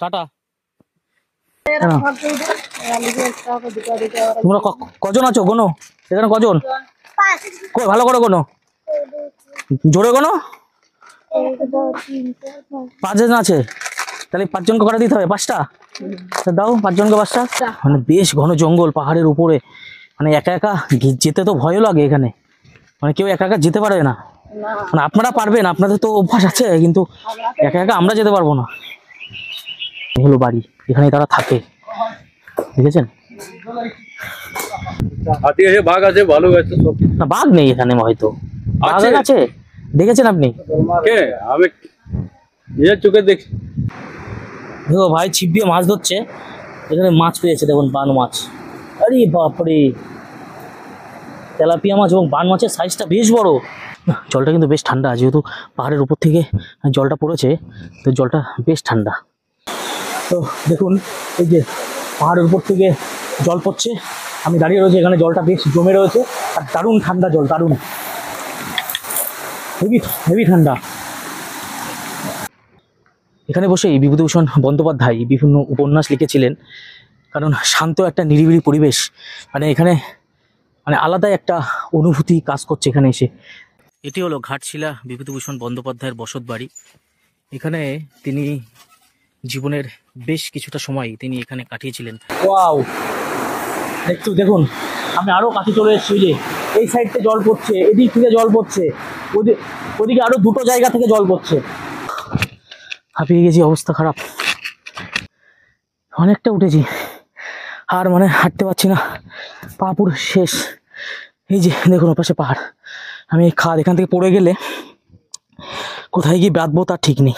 Tata. তোমরা কজন আছো গোনো? এখানে কজন? কই ভালো করে গোনো, জোরে গোনো। 5 জন আছে, তাহলে 5 জনকে কটা দিতে হবে? 5টা দাও, 5 জনকে 5টা। মানে বেশ ঘন জঙ্গল পাহাড়ের উপরে, মানে একা একা যেতে তো ভয়ও লাগে এখানে, মানে কেউ একা একা যেতে পারবে না। মানে আপনারা পারবেন, আপনাদের তো অভ্যাস আছে, কিন্তু একা একা আমরা যেতে পারবো না। হলো বাড়ি, এখানে তারা থাকে, দেখেছেন? হাতি আছে, বাঘ আছে, ভালুক আছে, সব। না বাঘ নেই এখানে, হয়তো বাঘ আছে, দেখেছেন আপনি? কে? আমি নিজের চোখে দেখি। দেখো ভাই ছিপ দিয়ে মাছ ধরছে, এখানে মাছ পেয়েছে, দেখুন বান মাছ। আরে বাপরে, তেলাপিয়া মাছ, এবং বান মাছের সাইজটা বেশ বড়। জলটা কিন্তু বেশ ঠান্ডা, যেহেতু পাহাড়ের উপর থেকে জলটা পড়েছে, তো জলটা বেশ ঠান্ডা। তো দেখুন এই যে পাহাড়ের উপর থেকে জল পড়ছে, আমি দাঁড়িয়ে রয়েছি এখানে, জলটা বেশ জমে রয়েছে, আর দারুণ ঠান্ডা জল, দারুণ হেভি হেভি ঠান্ডা। এখানে বসেই বিভূতিভূষণ বন্দ্যোপাধ্যায় বিভিন্ন উপন্যাস লিখেছিলেন, কারণ শান্ত একটা নিরিবিলি পরিবেশ, মানে এখানে মানে আলাদাই একটা অনুভূতি কাজ করছে এখানে এসে। এটি হলো ঘাটশিলা বিভূতিভূষণ বন্দ্যোপাধ্যায়ের বসত বাড়ি। এখানে তিনি জীবনের বেশ কিছুটা সময় তিনি এখানে কাটিয়েছিলেন। ওয়াও, একটু দেখুন, আমি আরো কাছে চলে এসেছি, যে এই সাইড থেকে জল পড়ছে, এদিক থেকে জল পড়ছে, ওদিকে আরো দুটো জায়গা থেকে জল পড়ছে। হাঁপিয়ে গেছি, অবস্থা খারাপ, অনেকটা উঠেছি, আর মানে হাঁটতে পারছি না, পা পুরো শেষ। এই যে দেখুন ওপাশে পাহাড়, আমি এই খাদ এখান থেকে পড়ে গেলে কোথায় গিয়ে বাঁধবো তার ঠিক নেই।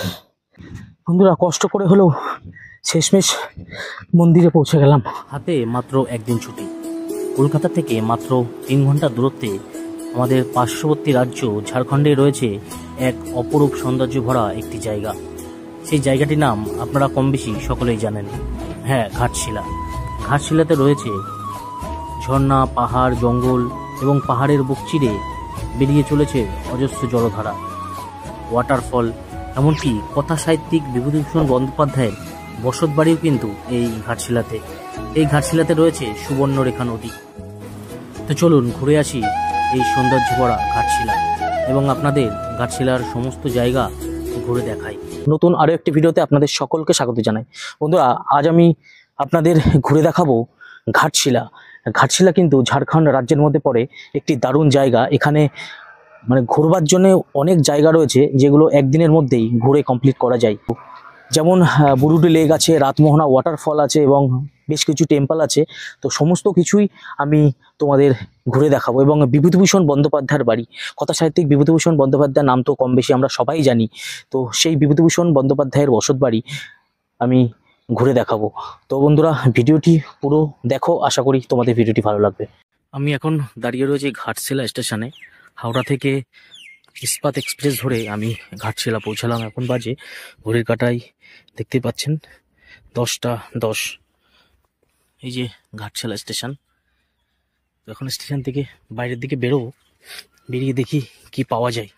বন্ধুরা কষ্ট করে হলেও শেষমেশ মন্দিরে পৌঁছে গেলাম। হাতে মাত্র একদিন ছুটি, কলকাতা থেকে মাত্র 3 ঘন্টা দূরত্বে আমাদের পার্শ্ববর্তী রাজ্য ঝাড়খণ্ডে রয়েছে এক অপরূপ সৌন্দর্য ভরা একটি জায়গা। সেই জায়গাটির নাম আপনারা কম বেশি সকলেই জানেন, হ্যাঁ ঘাটশিলা। ঘাটশিলাতে রয়েছে ঝর্ণা, পাহাড়, জঙ্গল এবং পাহাড়ের বুক চিরে বেরিয়ে চলেছে অজস্র জলধারা, ওয়াটারফল, এমনকি কথা সাহিত্যিক বিভূতিভূষণ বন্দ্যোপাধ্যায়ের বসত বাড়িও কিন্তু এই ঘাটশিলাতে। এই ঘাটশিলাতে রয়েছে সুবর্ণরেখা নদী। তো চলুন ঘুরে আসি এই সৌন্দর্য ভরা ঘাটশিলা, এবং আপনাদের ঘাটশিলার সমস্ত জায়গা ঘুরে দেখাই। নতুন আরো একটি ভিডিওতে আপনাদের সকলকে স্বাগত জানাই। বন্ধুরা আজ আমি আপনাদের ঘুরে দেখাবো ঘাটশিলা। ঘাটশিলা কিন্তু ঝাড়খণ্ড রাজ্যের মধ্যে পড়ে একটি দারুণ জায়গা। এখানে মানে ঘুরবার জন্য অনেক জায়গা রয়েছে, যেগুলো একদিনের মধ্যেই ঘুরে কমপ্লিট করা যায়। যেমন বুরুডি লেক আছে, রাতমোহনা ওয়াটারফল আছে, এবং বেশ কিছু টেম্পল আছে। তো সমস্ত কিছুই আমি তোমাদের ঘুরে দেখাবো। এবং বিভূতিভূষণ বন্দ্যোপাধ্যায়ের বাড়ি, কথা সাহিত্যিক বিভূতিভূষণ বন্দ্যোপাধ্যায়ের নাম তো কম বেশি আমরা সবাই জানি, তো সেই বিভূতিভূষণ বন্দ্যোপাধ্যায়ের বসত বাড়ি আমি ঘুরে দেখাবো। তো বন্ধুরা ভিডিওটি পুরো দেখো, আশা করি তোমাদের ভিডিওটি ভালো লাগবে। আমি এখন দাঁড়িয়ে রয়েছি ঘাটশিলা স্টেশনে। হাওড়া থেকে ইস্পাত এক্সপ্রেস ধরে আমি ঘাটশিলা পৌঁছালাম। এখন বাজে ঘড়ির কাঁটায় দেখতে পাচ্ছেন 10টা 10। এই যে ঘাটশিলা স্টেশন। তো এখন স্টেশন থেকে বাইরের দিকে বেরোবো, বেরিয়ে দেখি কি পাওয়া যায়।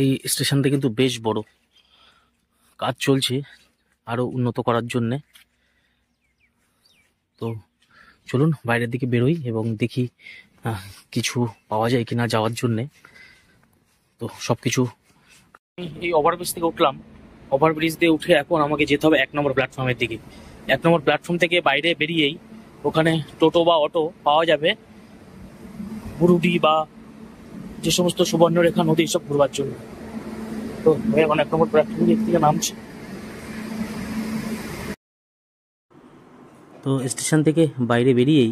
এই স্টেশনটা কিন্তু বেশ বড়, কাজ চলছে আরো উন্নত করার জন্যে। তো চলুন বাইরের দিকে বেরোই এবং দেখি কিছু পাওয়া যায় কিনা যাওয়ার জন্যে। তো সবকিছু এই ওভারব্রিজ থেকে উঠলাম, ওভারব্রিজ দিয়ে উঠে এখন আমাকে যেতে হবে 1 নম্বর প্ল্যাটফর্মের দিকে। 1 নম্বর প্ল্যাটফর্ম থেকে বাইরে বেরিয়েই ওখানে টোটো বা অটো পাওয়া যাবে বুরুডি বা যে সমস্ত সুবর্ণরেখা নদী সব ঘুরবার জন্য। তো এখন 1 নম্বর প্ল্যাটফর্ম থেকে নামছি। তো স্টেশন থেকে বাইরে বেরিয়েই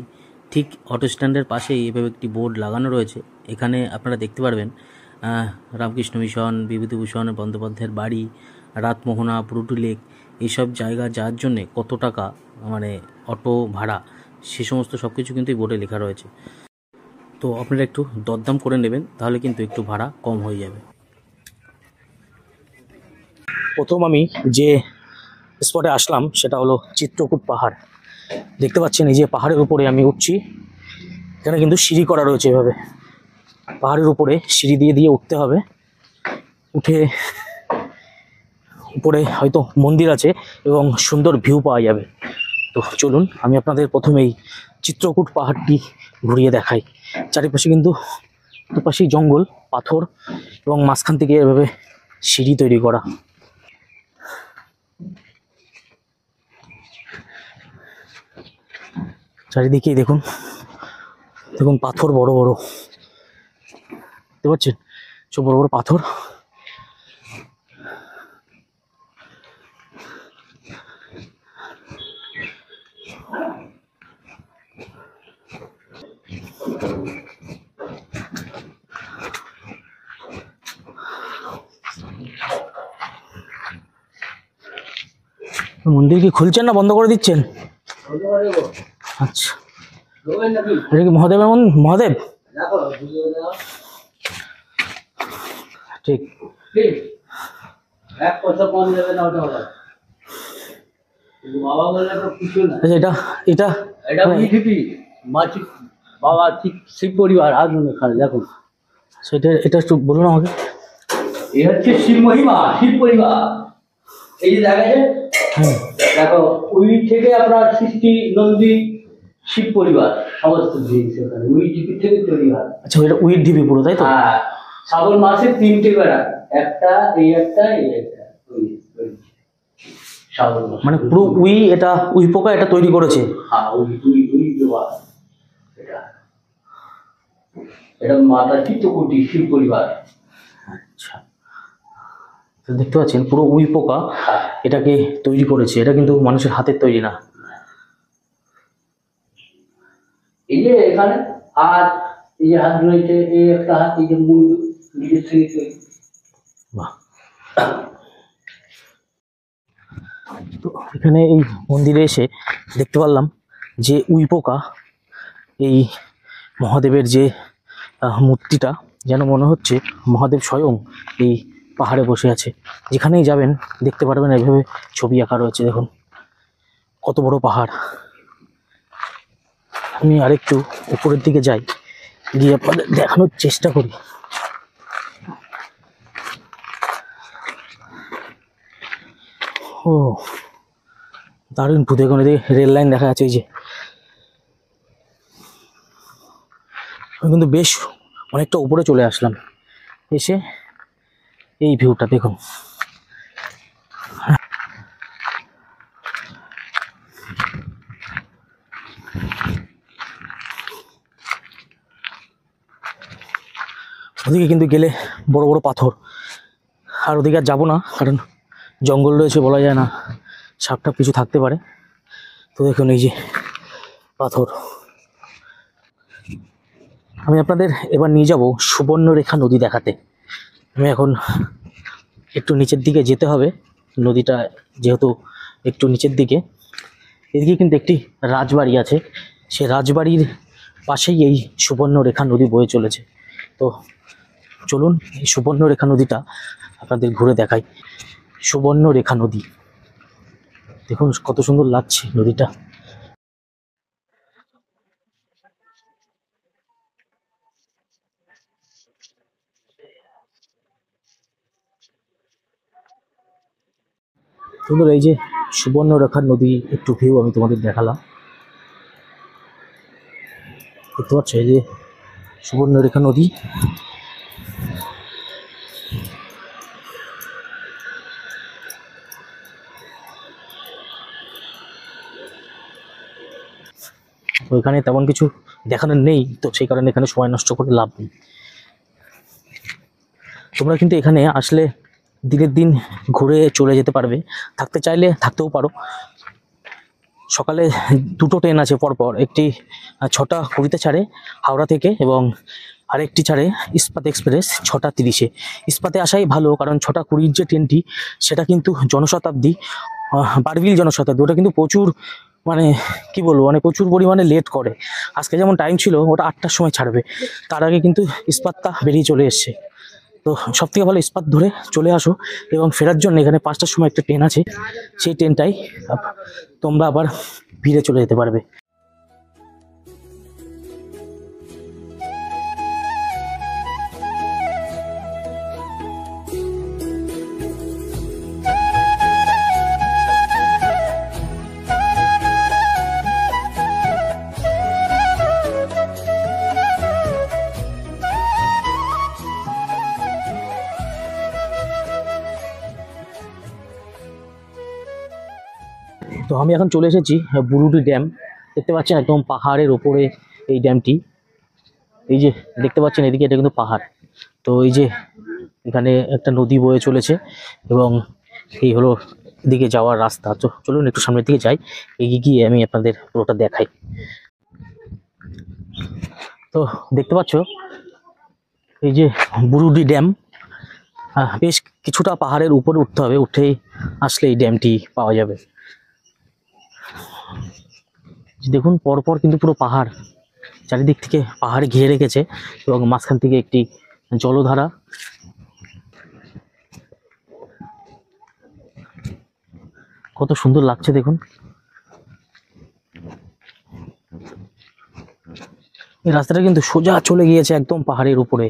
ঠিক অটো স্ট্যান্ডের পাশেই এভাবে একটি বোর্ড লাগানো রয়েছে। এখানে আপনারা দেখতে পারবেন রামকৃষ্ণ মিশন, বিভূতিভূষণ বন্দ্যোপাধ্যায়ের বাড়ি, রাতমোহনা, বুরুডি লেক, এইসব জায়গা যাওয়ার জন্যে কত টাকা মানে অটো ভাড়া, সে সমস্ত সব কিছু কিন্তু এই বোর্ডে লেখা রয়েছে। তো আপনারা একটু দরদাম করে নেবেন, তাহলে কিন্তু একটু ভাড়া কম হয়ে যাবে। প্রথম আমি যে স্পটে আসলাম সেটা হলো চিত্রকূট পাহাড়। দেখতে পাচ্ছেন এই যে পাহাড়ের উপরে আমি উঠছি, এখানে কিন্তু সিঁড়ি করা রয়েছে। এভাবে পাহাড়ের উপরে সিঁড়ি দিয়ে দিয়ে উঠতে হবে। উঠে উপরে হয়তো মন্দির আছে এবং সুন্দর ভিউ পাওয়া যাবে। তো চলুন আমি আপনাদের প্রথমেই চিত্রকূট পাহাড়টি ঘুরিয়ে দেখাই। চারিপাশে কিন্তু দুপাশেই জঙ্গল, পাথর এবং মাঝখান থেকে এভাবে সিঁড়ি তৈরি করা। চারিদিকেই দেখুন দেখুন পাথর বড় বড়, দেখতে পাচ্ছেন সব বড় বড় পাথর। মন্দির কি খুলছেন না বন্ধ করে দিচ্ছেন? আচ্ছা, এটা কি মহাদেবের মহাদেব? ঠিক, আচ্ছা, এটা বাবা শিব পরিবার আসুন এখানে দেখুন। সেটা এটা একটু বলুন আমাকে। এই হচ্ছে শিব মহিমা, শিব পরিবার। এই যে দেখা যায়, দেখো ওই থেকে আপনার সৃষ্টি নন্দী শিব পরিবার সমস্ত জিনিস এখানে ওই ঢিপি থেকে তৈরি হয়। আচ্ছা, এটা উইড ঢিপি পুরো, তাই তো? হ্যাঁ, শ্রাবণ মাসে 3টে বেড়া, একটা এই একটা এই একটা, শ্রাবণ মাস মানে পুরো এটা উই পোকা এটা তৈরি করেছে। হ্যাঁ, ওই দেওয়া এটা, এটা মাতা চিত্রকূটি শিব পরিবার। আচ্ছা, তো দেখতে পাচ্ছেন পুরো উই পোকা এটাকে তৈরি করেছে, এটা কিন্তু মানুষের হাতের তৈরি না। এই যে এখানে হাত, এই যে হাত রয়েছে, এই একটা হাত, এই যে মূল নিজের থেকে তৈরি। বাহ। তো এখানে এই মন্দিরে এসে দেখতে পারলাম যে উই পোকা, এই মহাদেবের যে মূর্তিটা, যেন মনে হচ্ছে মহাদেব স্বয়ং এই পাহাড়ে বসে আছে। যেখানেই যাবেন দেখতে পারবেন এইভাবে ছবি আঁকা রয়েছে। দেখুন কত বড় পাহাড়। আমি আরেকটু উপরের দিকে যাই, গিয়ে আপনাদের দেখানোর চেষ্টা করি। ও দারুণ ভূত। দেখুন এদিকে রেল লাইন দেখা যাচ্ছে। এই যে আমি কিন্তু বেশ অনেকটা উপরে চলে আসলাম, এসে এই ভিউটা দেখুন। ওদিকে কিন্তু গেলে বড় বড় পাথর, আর ওদিকে আর যাবো না, কারণ জঙ্গল রয়েছে, বলা যায় না সাপ টাপ কিছু থাকতে পারে। তো দেখুন এই যে পাথর। আমি আপনাদের এবার নিয়ে যাব সুবর্ণরেখা নদী দেখাতে। আমি এখন একটু নিচের দিকে যেতে হবে, নদীটা যেহেতু একটু নিচের দিকে। এদিকে কিন্তু একটি রাজবাড়ি আছে, সে রাজবাড়ির পাশেই এই সুবর্ণরেখা নদী বয়ে চলেছে। তো চলুন এই সুবর্ণরেখা নদীটা আপনাদের ঘুরে দেখাই। সুবর্ণরেখা নদী দেখুন কত সুন্দর লাগছে নদীটা। সুন্দর এই যে সুবর্ণরেখা নদী একটু ভিউ আমি তোমাদের দেখালাম। দেখতে পাচ্ছ এই যে সুবর্ণরেখা নদী। তো এখানে তেমন কিছু দেখানোর নেই, তো সেই কারণে এখানে সময় নষ্ট করে লাভ নেই। তোমরা কিন্তু এখানে আসলে দিনের দিন ঘুরে চলে যেতে পারবে, থাকতে চাইলে থাকতেও পারো। সকালে 2টো ট্রেন আছে পরপর, একটি 6টা 20-তে ছাড়ে হাওড়া থেকে, এবং আরেকটি ছাড়ে ইস্পাত এক্সপ্রেস 6টা 30-এ। ইস্পাতে আসাই ভালো, কারণ 6টা 20 যে ট্রেনটি সেটা কিন্তু জনশতাব্দী, বারবিল জনশতাব্দী। ওটা কিন্তু প্রচুর, মানে কি বলবো, মানে প্রচুর পরিমাণে লেট করে। আজকে যেমন টাইম ছিল ওটা 8টার সময় ছাড়বে, তার আগে কিন্তু ইস্পাতটা বেরিয়ে চলে এসছে। তো সব থেকে ভালো ইস্পাত ধরে চলে আসো, এবং ফেরার জন্য এখানে 5টার সময় একটা ট্রেন আছে, সেই ট্রেনটাই তোমরা আবার ভিড়ে চলে যেতে পারবে। তো আমি এখন চলে এসেছি বুরুডি ড্যাম। দেখতে পাচ্ছেন একদম পাহাড়ের ওপরে এই ড্যামটি। এই যে দেখতে পাচ্ছেন এদিকে, এটা কিন্তু পাহাড়। তো এই যে এখানে একটা নদী বয়ে চলেছে এবং এই হলো এদিকে যাওয়ার রাস্তা। তো চলুন একটু সামনের দিকে যাই, এগিয়ে গিয়ে আমি আপনাদের পুরোটা দেখাই। তো দেখতে পাচ্ছ এই যে বুরুডি ড্যাম। বেশ কিছুটা পাহাড়ের উপরে উঠতে হবে, উঠেই আসলে এই ড্যামটি পাওয়া যাবে। দেখুন পরপর কিন্তু পুরো পাহাড়, চারিদিক থেকে পাহাড়ে ঘিরে রেখেছে এবং মাঝখান থেকে একটি জলধারা। কত সুন্দর লাগছে দেখুন। এই রাস্তাটা কিন্তু সোজা চলে গিয়েছে একদম পাহাড়ের উপরে।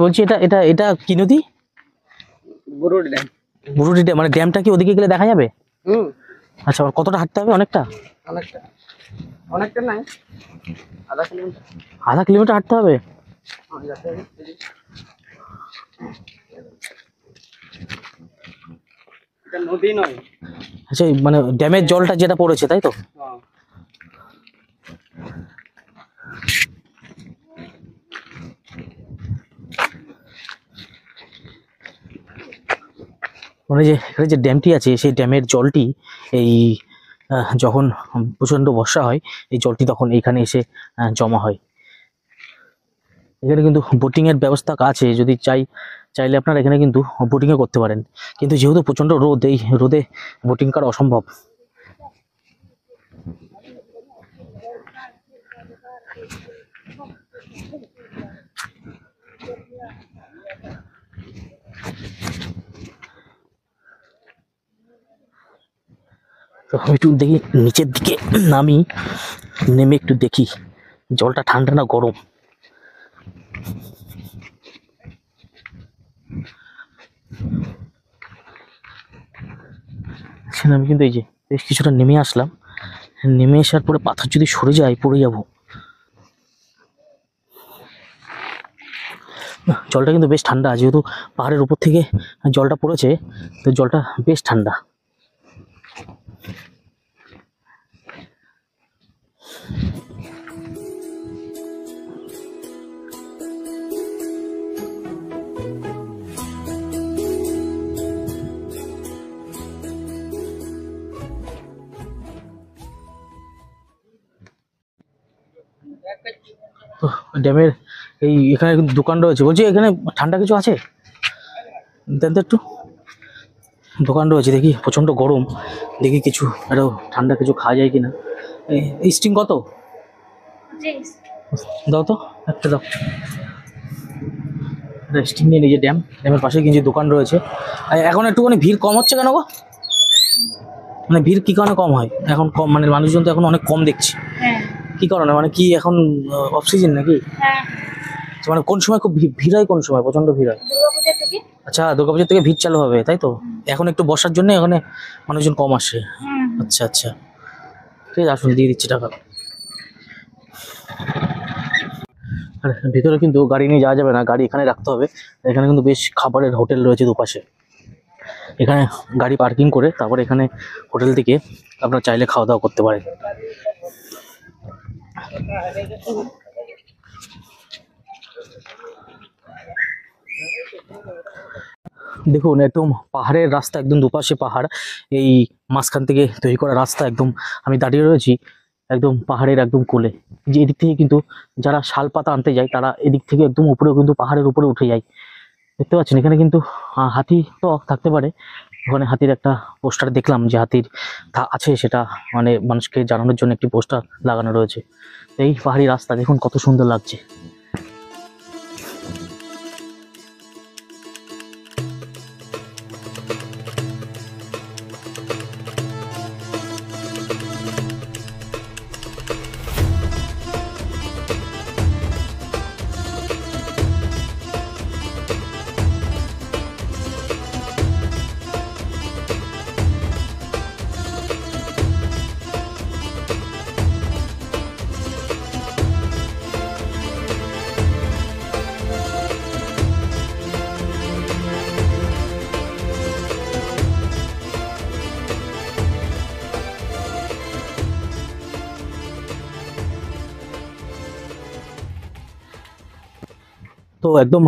বলছি এটা এটা এটা কি নদী? বুরুডি ড্যাম। বুরুডি ড্যাম, মানে ড্যামটা কি ওদিকে গেলে দেখা যাবে? আচ্ছা, আর কতটা হাঁটতে হবে? অনেকটা নাই, আধা কিলোমিটার। আধা কিলোমিটার হাঁটতে হবে? এটা নদী নয়। আচ্ছা, মানে ড্যামের জলটা যেটা পড়েছে তাই তো? মানে যে এখানে যে ড্যামটি আছে সেই ড্যামের জলটি এই যখন প্রচণ্ড বর্ষা হয় এই জলটি তখন এইখানে এসে জমা হয়। এখানে কিন্তু বোটিংয়ের ব্যবস্থা আছে, যদি চাইলে আপনারা এখানে কিন্তু বোটিংও করতে পারেন, কিন্তু যেহেতু প্রচণ্ড রোদ, এই রোদে বোটিং করা অসম্ভব। তো আমি একটু দেখি নিচের দিকে নামি, নেমে একটু দেখি জলটা ঠান্ডা না গরম। আমি কিন্তু এই যে বেশ কিছুটা নেমে আসলাম, নেমে আসার পরে পাথর যদি সরে যায় পড়ে যাব। জলটা কিন্তু বেশ ঠান্ডা, যেহেতু পাহাড়ের উপর থেকে জলটা পড়েছে তো জলটা বেশ ঠান্ডা। তো ড্যামের এই এখানে কিন্তু দোকান রয়েছে, বলছি এখানে ঠান্ডা কিছু আছে দেন তো একটু। দোকান রয়েছে, দেখি প্রচণ্ড গরম, দেখি কিছু একটা ঠান্ডা কিছু খাওয়া যায় কিনা। এই স্টিং কত দাও তো, একটা দাও। স্টিং নিয়ে নিজে ড্যামের পাশে কিছু দোকান রয়েছে। আর এখন একটুখানি ভিড় কম হচ্ছে কেন গো? মানে ভিড় কি কারণে কম হয় এখন? কম মানে মানুষজন তো এখন অনেক কম দেখছি। কি কারণে, মানে কি এখন অফ সিজন নাকি? মানে কোন সময় খুব ভিড় হয়, কোন সময় প্রচন্ড ভিড় হয়? আচ্ছা, দুর্গাপূজার থেকে ভিড় চালু হবে তাই তো? এখন একটু বর্ষার জন্য এখানে মানুষজন কম আসে। আচ্ছা আচ্ছা, ঠিক আছে, আসুন দিয়ে দিচ্ছি টাকা। আর ভিতরে কিন্তু গাড়ি নিয়ে যাওয়া যাবে না, গাড়ি এখানে রাখতে হবে। এখানে কিন্তু বেশ খাবারের হোটেল রয়েছে দুপাশে, এখানে গাড়ি পার্কিং করে তারপরে এখানে হোটেল থেকে আপনারা চাইলে খাওয়া দাওয়া করতে পারেন। দেখুন একদম পাহাড়ের রাস্তা, একদম দুপাশে পাহাড়, এই মাঝখান থেকে তৈরি করা রাস্তা। একদম আমি দাঁড়িয়ে রয়েছি একদম পাহাড়ের একদম কোলে। যে এদিক থেকে কিন্তু যারা শাল পাতা আনতে যায় তারা এদিক থেকে একদম উপরেও কিন্তু পাহাড়ের উপরে উঠে যায়। দেখতে পাচ্ছেন এখানে কিন্তু হাতি তো থাকতে পারে। ওখানে হাতির একটা পোস্টার দেখলাম যে হাতির আছে, সেটা মানে মানুষকে জানানোর জন্য একটি পোস্টার লাগানো রয়েছে। এই পাহাড়ি রাস্তা দেখুন কত সুন্দর লাগছে। তো একদম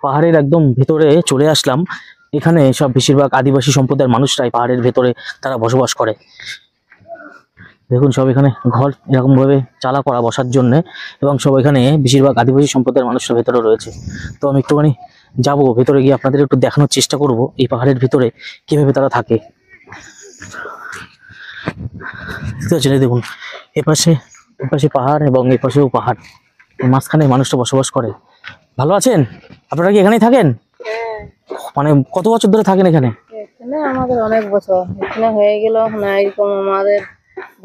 পাহাড়ের একদম ভেতরে চলে আসলাম। এখানে সব বেশিরভাগ আদিবাসী সম্প্রদায়ের মানুষরাই পাহাড়ের ভেতরে তারা বসবাস করে। দেখুন সব এখানে ঘর এরকম ভাবে চালা করা বসার জন্য, এবং সব এখানে বেশিরভাগ আদিবাসী সম্প্রদায়ের মানুষরা ভেতরে রয়েছে। তো আমি একটুখানি যাবো ভেতরে, গিয়ে আপনাদের একটু দেখানোর চেষ্টা করব এই পাহাড়ের ভিতরে কিভাবে তারা থাকে। বুঝতে পারছেন? এই দেখুন এপাশে পাহাড় এবং এপাশেও পাহাড়, এই মাঝখানে মানুষটা বসবাস করে। ভালো আছেন? আপনারা কি এখানেই থাকেন? মানে কত বছর ধরে থাকেন এখানে? এখানে আমাদের অনেক বছর, এখানে হয়ে গেল না এরকম আমাদের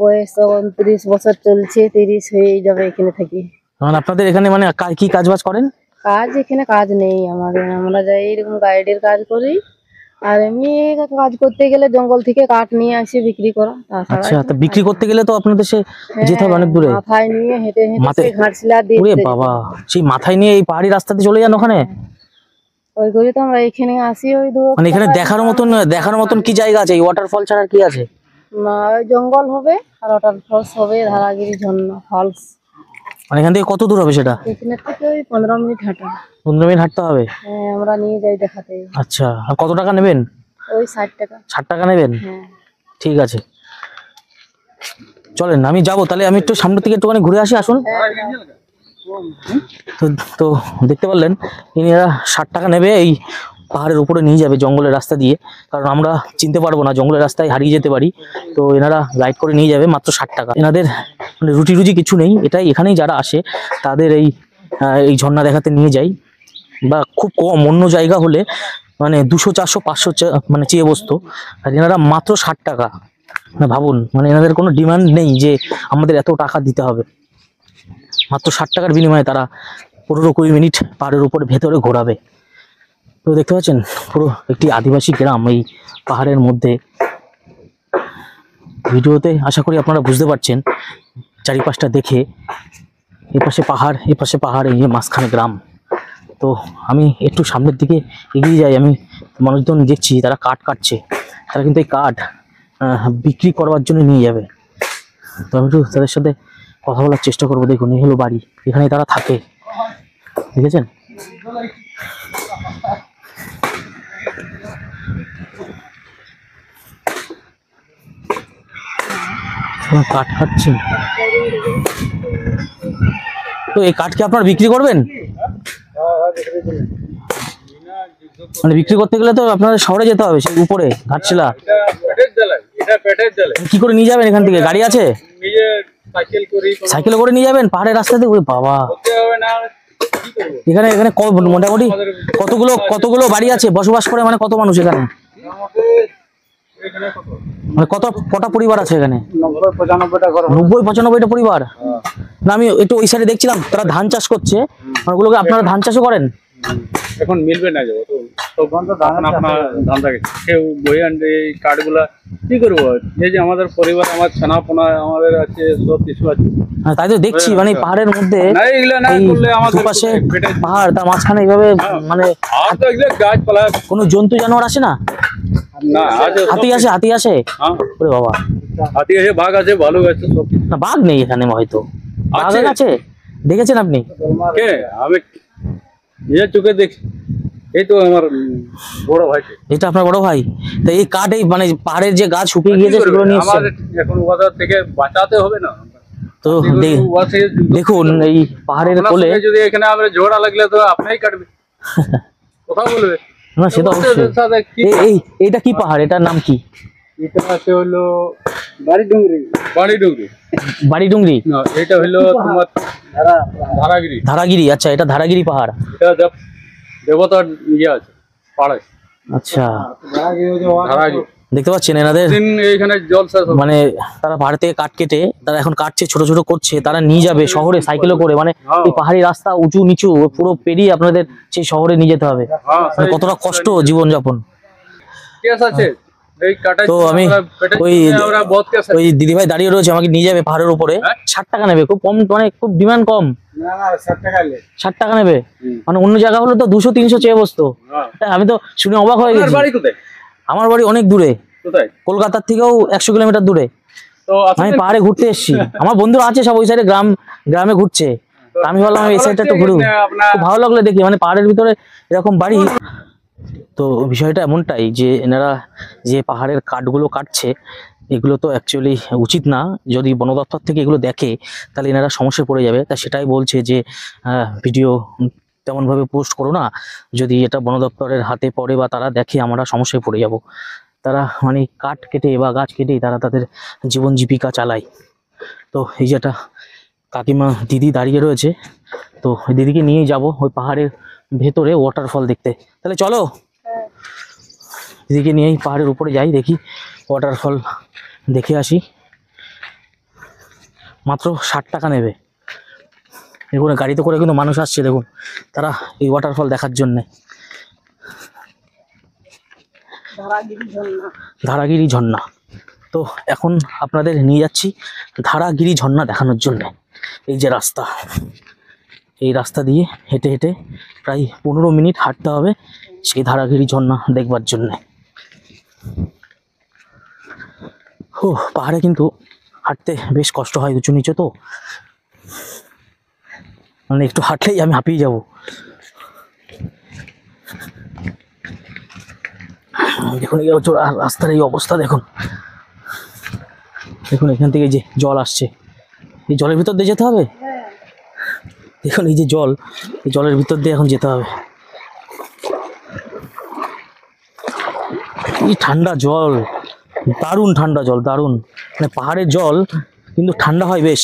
বয়স তখন 30 বছর চলছে, 30 হয়ে যাবে এখানে থাকি। মানে আপনাদের এখানে মানে কি কাজ বাজ করেন? কাজ এখানে কাজ নেই আমাদের, আমরা যাই এরকম গাইডের কাজ করি। আর এমনি কাজ করতে গেলে জঙ্গল থেকে কাঠ নিয়ে আসি বিক্রি করা। আচ্ছা, তো বিক্রি করতে গেলে তো আপনাদের সে যেতে হবে অনেক দূরে। মাথায় নিয়ে হেঁটে মাথায়? হেঁটে ঘাটশিলা দিয়ে ওরে বাবা, সেই মাথায় নিয়ে এই পাহাড়ি রাস্তাতে চলে যান ওখানে? ওই করে তো আমরা এখানে আসি। ওই মানে এখানে দেখার মতন কি জায়গা আছে? এই ওয়াটারফল ছাড়া আর কি আছে? না, ওই জঙ্গল হবে আর ওয়াটার ফলস হবে, ধারাগিরি ঝর্ণা ফলস। মানে এখান থেকে কত দূর হবে সেটা? এখানে থেকে ওই 15 মিনিট হাঁটা। 15 মিনিট হাঁটতে হবে? হ্যাঁ, আমরা নিয়ে যাই দেখাতে। আচ্ছা, আর কত টাকা নেবেন? ওই 60 টাকা। 60 টাকা নেবেন? হ্যাঁ, ঠিক আছে, চলেন আমি যাবো তাহলে। আমি একটু সামনের থেকে একটুখানি ঘুরে আসি, আসুন। তো তো দেখতে পারলেন ইনিরা 60 টাকা নেবে, এই পাহাড়ের উপরে নিয়ে যাবে জঙ্গলের রাস্তা দিয়ে, কারণ আমরা চিনতে পারবো না, জঙ্গলের রাস্তায় হারিয়ে যেতে পারি। তো এনারা গাইড করে নিয়ে যাবে মাত্র 60 টাকা। এনাদের মানে রুটি কিছু নেই, এটাই এখানেই যারা আসে তাদের এই ঝর্ণা দেখাতে নিয়ে যাই। বা খুব কম অন্য জায়গা হলে মানে 200 400 500 মানে চেয়ে বসতো, আর এনারা মাত্র 60 টাকা। মানে ভাবুন, মানে এনাদের কোনো ডিমান্ড নেই যে আমাদের এত টাকা দিতে হবে। মাত্র 60 টাকার বিনিময়ে তারা 15-20 মিনিট পাহাড়ের উপরে ভেতরে ঘোরাবে। তো দেখতে পাচ্ছেন পুরো একটি আদিবাসী গ্রাম এই পাহাড়ের মধ্যে। ভিডিওতে আশা করি আপনারা বুঝতে পারছেন চারিপাশটা দেখে। এপাশে পাহাড়, এই যে মাঝখানে গ্রাম। তো আমি একটু সামনের দিকে এগিয়ে যাই, আমি মানুষজন দেখছি তারা কাঠ কাটছে। তারা কিন্তু এই কাঠ বিক্রি করবার জন্য নিয়ে যাবে। তো আমি একটু তাদের সাথে কথা বলার চেষ্টা করবো। দেখুন এই হলো বাড়ি, এখানে তারা থাকে, দেখেছেন? কাঠ কাটছেন। তো এই কাঠ কি আপনারা বিক্রি করবেন? মানে বিক্রি করতে গেলে তো আপনাদের শহরে যেতে হবে, সেই উপরে ঘাটশিলা। কি করে নিয়ে যাবেন এখান থেকে? গাড়ি আছে? সাইকেল করে নিয়ে যাবেন পাহাড়ের রাস্তাতে? ওরে বাবা, এখানে মোটামুটি কতগুলো বাড়ি আছে বসবাস করে? মানে কত মানুষ এখানে? মানে কটা পরিবার আছে এখানে? 90-95টা পরিবার। না, আমি একটু ওই সাইডে দেখছিলাম তারা ধান চাষ করছে। ওগুলোকে আপনারা ধান চাষও করেন? এখন মিলবে না, যাবো তো আপনার ধান থাকে কেউ বই আনবে এই কাঠগুলা কি করবো? এই যে আমাদের পরিবার, আমার ছানাপোনা, আমাদের আছে, সব কিছু আছে। হ্যাঁ, তাই তো দেখছি। মানে পাহাড়ের মধ্যে না, এগুলা না করলে আমাদের দুপাশে পাহাড়, তার মাঝখানে এইভাবে মানে আর তো এগুলো গাছপালা। কোনো জন্তু জানোয়ার আসে না? না, আছে, হাতি আসে? হ্যাঁ, ওরে বাবা, হাতি আছে, বাঘ আছে, ভালুক আছে, সব কিছু। না, বাঘ নেই এখানে হয়তো। বাঘ আছে। আছে? দেখেছেন আপনি? কে? আমি নিজের চোখে দেখছি। এই তো আমার বড় ভাই। এটা আপনার বড় ভাই? তো এই কাঠ, এই মানে পাহাড়ের যে গাছ শুকিয়ে গিয়েছে সেগুলো নিয়ে এসেছেন? আমাদের এখন ওদের থেকে বাঁচাতে হবে না? তো দেখুন এই পাহাড়ের কোলে যদি এখানে আমরা ঝোড়া লাগলে তো আপনিই কাটবে, কথা বলবে না, সে তো অবশ্যই। এইটা কি পাহাড়? এটার নাম কি? এটা আছে হলো বাড়িডুংরি। না, এটা হলো তোমার ধারাগিরি। আচ্ছা, এটা ধারাগিরি পাহাড়। এটা দেবতার ইয়ে আছে পাড়ে। আচ্ছা, ধারাগিরি দেখতে পাচ্ছেন এনাদের এইখানে জলসা মানে তারা পাহাড় থেকে কাঠ কেটে তারা এখন কাটছে, ছোট ছোট করছে, তারা নিয়ে যাবে শহরে সাইকেলে করে। মানে এই পাহাড়ি রাস্তা উঁচু নিচু পুরো পেরিয়ে আপনাদের সেই শহরে নিয়ে যেতে হবে। মানে কতটা কষ্ট জীবনযাপন। কেস আছে এই কাটা। তো আমি ওই দিদিভাই দাঁড়িয়ে রয়েছে, আমাকে নিয়ে যাবে পাহাড়ের উপরে। 60 টাকা নেবে, খুব কম, মানে খুব ডিমান্ড কম। 60 টাকা নেবে? মানে অন্য জায়গা হলে তো 200-300 চেয়ে বসতো। আমি তো শুনে অবাক হয়ে গেছি। আমার বাড়ি অনেক দূরে, কলকাতার থেকেও 100 কিলোমিটার দূরে। আমি পাহাড়ে ঘুরতে এসেছি, আমার বন্ধুরা আছে সব ওই সাইডে গ্রামে ঘুরছে। তো আমি ভাবলাম এই সাইডটা একটু ঘুরবো, খুব ভালো লাগলো দেখি, মানে পাহাড়ের ভিতরে এরকম বাড়ি। তো বিষয়টা এমনটাই যে এনারা যে পাহাড়ের কাঠগুলো কাটছে, এগুলো তো অ্যাকচুয়ালি উচিত না। যদি বন দপ্তর থেকে এগুলো দেখে তাহলে এনারা সমস্যায় পড়ে যাবে। তা সেটাই বলছে যে ভিডিও তেমনভাবে পোস্ট করো না, যদি এটা বন দপ্তরের হাতে পড়ে বা তারা দেখে আমরা সমস্যায় পড়ে যাব। তারা মানে কাঠ কেটে বা গাছ কেটে তারা তাদের জীবন জীবিকা চালায়। তো এই যে একটা কাকিমা দিদি দাঁড়িয়ে রয়েছে, তো ওই দিদিকে নিয়ে যাব ওই পাহাড়ের ভেতরে ওয়াটারফল দেখতে। তাহলে চলো দিদিকে নিয়েই পাহাড়ের উপরে যাই, দেখি ওয়াটারফল দেখে আসি। মাত্র 60 টাকা নেবে। দেখুন গাড়িতে করে কিন্তু মানুষ আসছে, দেখুন তারা এই ওয়াটারফল দেখার জন্যে। ধারাগিরি ঝর্ণা। তো এখন আপনাদের নিয়ে যাচ্ছি ধারাগিরি ঝর্ণা দেখানোর জন্য। এই যে রাস্তা, এই রাস্তা দিয়ে হেঁটে হেঁটে প্রায় 15 মিনিট হাঁটতে হবে সেই ধারাগিরি ঝর্ণা দেখবার জন্যে। ও পাহাড়ে কিন্তু হাঁটতে বেশ কষ্ট হয়, উঁচু নিচু তো, মানে একটু হাঁটলেই আমি হাঁপিয়ে যাব। দেখুন এই রাস্তার এই অবস্থা দেখুন, দেখুন এখান থেকে যে জল আসছে, এই জলের ভিতর দিয়ে যেতে হবে। দেখুন এই যে জল, এই জলের ভিতর দিয়ে এখন যেতে হবে। এই ঠান্ডা জল, দারুণ ঠান্ডা জল, দারুণ। মানে পাহাড়ের জল কিন্তু ঠান্ডা হয় বেশ।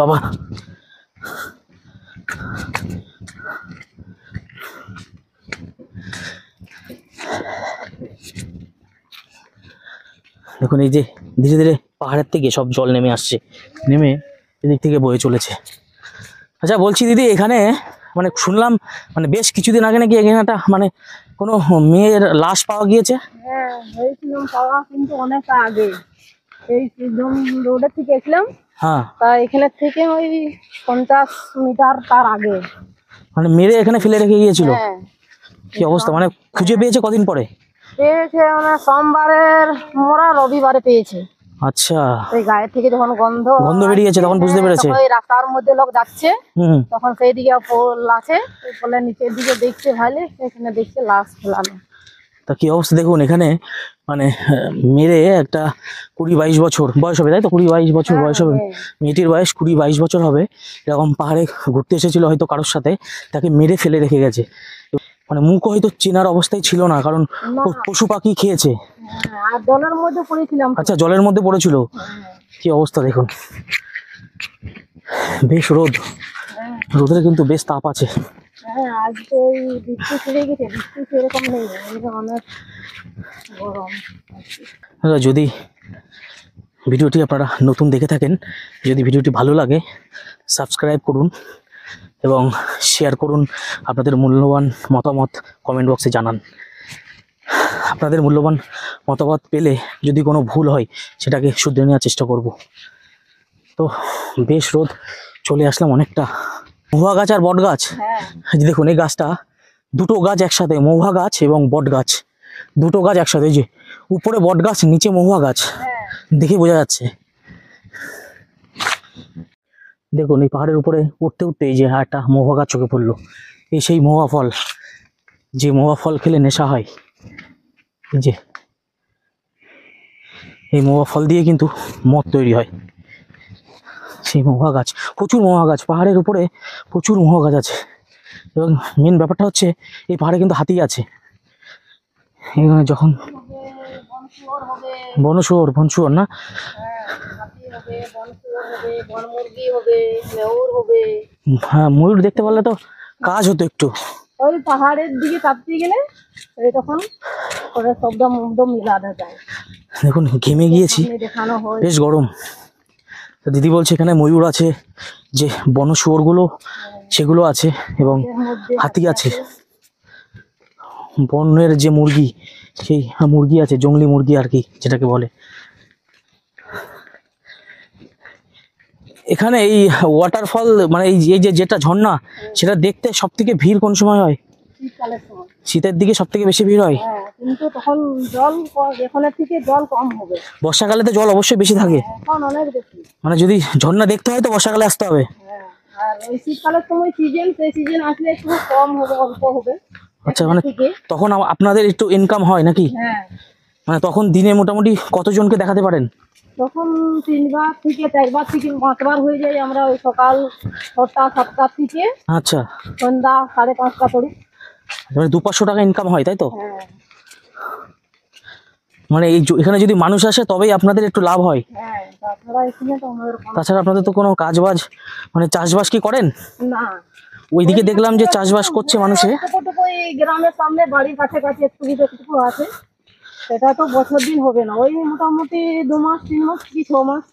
বাবা দেখুন এই যে ধীরে ধীরে পাহাড়ের থেকে সব জল নেমে আসছে, নেমে এদিক থেকে বয়ে চলেছে। আচ্ছা বলছি দিদি, এখানে মানে শুনলাম মানে বেশ কিছুদিন আগে নাকি এখানে একটা মানে কোনো মেয়ের লাশ পাওয়া গিয়েছে। হ্যাঁ হয়েছিল পাওয়া, কিন্তু অনেক আগে। এই রোডের থেকে এসলাম, হ্যাঁ তা এখানে থেকে ওই 50 মিটার তার আগে মানে মেরে এখানে ফেলে রেখে গিয়েছিল। হ্যাঁ কি অবস্থা, মানে খুঁজে পেয়েছে কদিন পরে? পেয়েছে মানে সোমবারের মোরা রবিবারে পেয়েছে। আচ্ছা, ওই গায়ের থেকে যখন গন্ধ গন্ধ বেরিয়েছে তখন বুঝতে পেরেছে। তখন ওই রাস্তার মধ্যে লোক যাচ্ছে, হুম, তখন সেই দিকে পোল আছে, ওই পোলের নিচের দিকে দেখছে ভালো, এখানে দেখছে লাশ ফেলানো। তা কি অবস্থা দেখুন এখানে, মানে মেরে একটা 20-22 বছর বয়স হবে, তাই তো? 20-22 বছর বয়স হবে মেয়েটির, বয়স 20-22 বছর হবে। এরকম পাহাড়ে ঘুরতে এসেছিল হয়তো কারোর সাথে, তাকে মেরে ফেলে রেখে গেছে। মানে মুখ হয়তো চেনার অবস্থায় ছিল না, কারণ পশু পাখি খেয়েছে। আর জলের মধ্যে পড়েছিলাম। আচ্ছা জলের মধ্যে পড়েছিল। কি অবস্থা দেখুন, বেশ রোদ, রোদের কিন্তু বেশ তাপ আছে। হ্যাঁ আজকে ওই বৃষ্টি ছেড়ে গেছে, বৃষ্টি সেরকম নেই, অনেক গরম। যদি ভিডিওটি আপনারা নতুন দেখে থাকেন, যদি ভিডিওটি ভালো লাগে সাবস্ক্রাইব করুন এবং শেয়ার করুন। আপনাদের মূল্যবান মতামত কমেন্ট বক্সে জানান। আপনাদের মূল্যবান মতামত পেলে যদি কোনো ভুল হয় সেটাকে শুধরে নেওয়ার চেষ্টা করব। তো বেশ রোদ, চলে আসলাম অনেকটা। মহুয়া গাছ আর বট গাছ, দেখুন এই গাছটা, দুটো গাছ একসাথে, মহুয়া গাছ এবং বট গাছ, দুটো গাছ একসাথে। এই যে উপরে বট গাছ, নিচে মহুয়া গাছ, দেখে বোঝা যাচ্ছে। দেখুন এই পাহাড়ের উপরে উঠতে উঠতে এই যে একটা মহুয়া গাছ চোখে পড়লো। এই সেই মহুয়া ফল, যে মহুয়া ফল খেলে নেশা হয়। এই যে এই মহুয়া ফল দিয়ে কিন্তু মদ তৈরি হয়। সেই মহুয়া গাছ, প্রচুর মহুয়া গাছ, পাহাড়ের উপরে প্রচুর মহুয়া গাছ আছে। এবং মেন ব্যাপারটা হচ্ছে এই পাহাড়ে কিন্তু হাতি আছে। এখানে যখন বনশুয়োর না, হ্যাঁ ময়ূর দেখতে পারলে তো কাজ হতো একটু। ওই পাহাড়ের দিকে চাপতে গেলে তখন ওরা শব্দ একদম মিলানো যায়। দেখুন ঘেমে গিয়েছি, দেখানো হয়, বেশ গরম। তো দিদি বলছে এখানে ময়ূর আছে, যে বনশুয়োরগুলো সেগুলো আছে এবং হাতি আছে। বনের যে মুরগি, সেই মুরগি আছে, জংলি মুরগি আর কি যেটাকে বলে। এখানে এই ওয়াটারফল মানে এই যে যেটা ঝর্ণা, সেটা দেখতে সব থেকে ভিড় কোন সময় হয়? শীতকালের সময়। শীতের দিকে সব থেকে বেশি ভিড় হয়। হ্যাঁ কিন্তু তখন জল এখানের থেকে জল কম হবে। বর্ষাকালে তো জল অবশ্যই বেশি থাকে, এখন অনেক বেশি। মানে যদি ঝর্ণা দেখতে হয় তো বর্ষাকালে আসতে হবে। হ্যাঁ, আর ওই শীতকালের সময় সিজন, সেই সিজন আসলে একটু কম হবে, অল্প হবে আচ্ছা, মানে থেকে। তখন আপনাদের একটু ইনকাম হয় নাকি? হ্যাঁ, মানে তখন দিনে মোটামুটি কতজনকে দেখাতে পারেন? তখন 3বার থেকে 4বার থেকে 5বার হয়ে যায়। আমরা ওই সকাল 6টা 7টা থেকে আচ্ছা, সন্ধ্যা 5:30 করি। মানে 200-500 টাকা ইনকাম হয় তাই তো? হ্যাঁ মানে এখানে যদি মানুষ আসে তবেই আপনাদের একটু লাভ হয়, হ্যাঁ, তাছাড়া এখানে তো আমাদের তাছাড়া আপনাদের তো কোনো কাজ বাজ মানে চাষবাস কি করেন? না। ওইদিকে দেখলাম যে চাষবাস করছে মানুষে। টুকু ওই গ্রামের সামনে বাড়ির কাছাকাছি একটু আছে, সেটা তো বছর দিন হবে না, ওই মোটামুটি 2 মাস 3 মাস কি 6 মাস।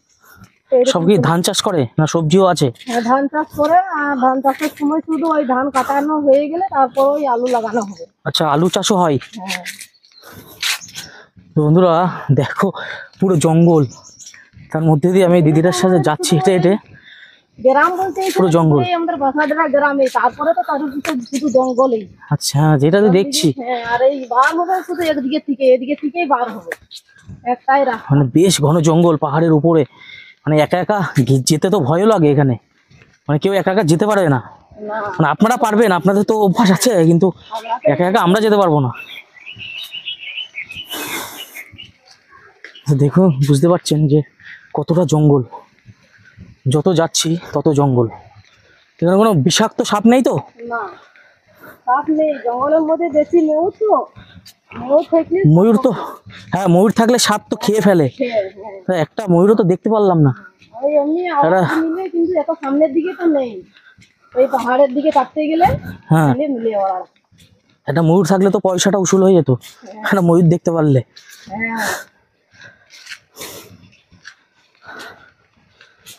সব কি ধান চাষ করে না সবজিও আছে? ধান চাষ করে, আর ধান চাষের সময় শুধু ওই ধান কাটানো হয়ে গেলে তারপর ওই আলু লাগানো হবে। আচ্ছা, আলু চাষও হয়? হ্যাঁ, তো বন্ধুরা দেখো পুরো জঙ্গল, তার মধ্যে দিয়ে আমি দিদিটার সাথে যাচ্ছি হেঁটে হেঁটে। গ্রাম বলতে এই পুরো জঙ্গল। আমাদের বাসাডারা গ্রামে, তারপরে তো তার শুধু জঙ্গলই। আচ্ছা, যেটা তো দেখছি হ্যাঁ, আর এই বার হবে শুধু একদিকে থেকে, এদিকে থেকেই বার হবে, একটাই রাস্তা। মানে বেশ ঘন জঙ্গল পাহাড়ের উপরে, মানে একা একা যেতে তো ভয়ও লাগে এখানে, মানে কেউ একা একা যেতে পারে না। না, মানে আপনারা পারবেন, আপনাদের তো অভ্যাস আছে, কিন্তু একা একা আমরা যেতে পারবো না। দেখুন, বুঝতে পারছেন যে কতটা জঙ্গল, যত যাচ্ছি তত জঙ্গল। এখানে কোনো বিষাক্ত সাপ নেই তো? না, সাপ নেই জঙ্গলের মধ্যে, বেশি নেউর তো, নেউর থাকলে ময়ূর তো, হ্যাঁ ময়ূর থাকলে সাপ তো খেয়ে ফেলে, তা একটা ময়ূরও তো দেখতে পারলাম না। ওই এমনি আওয়াজ মিলে, কিন্তু এত সামনের দিকে তো নেই, ওই পাহাড়ের দিকে কাটতে গেলে হ্যাঁ, মিলে ওরা। একটা ময়ূর থাকলে তো পয়সাটা উসুল হয়ে যেত, একটা ময়ূর দেখতে পারলে। হ্যাঁ,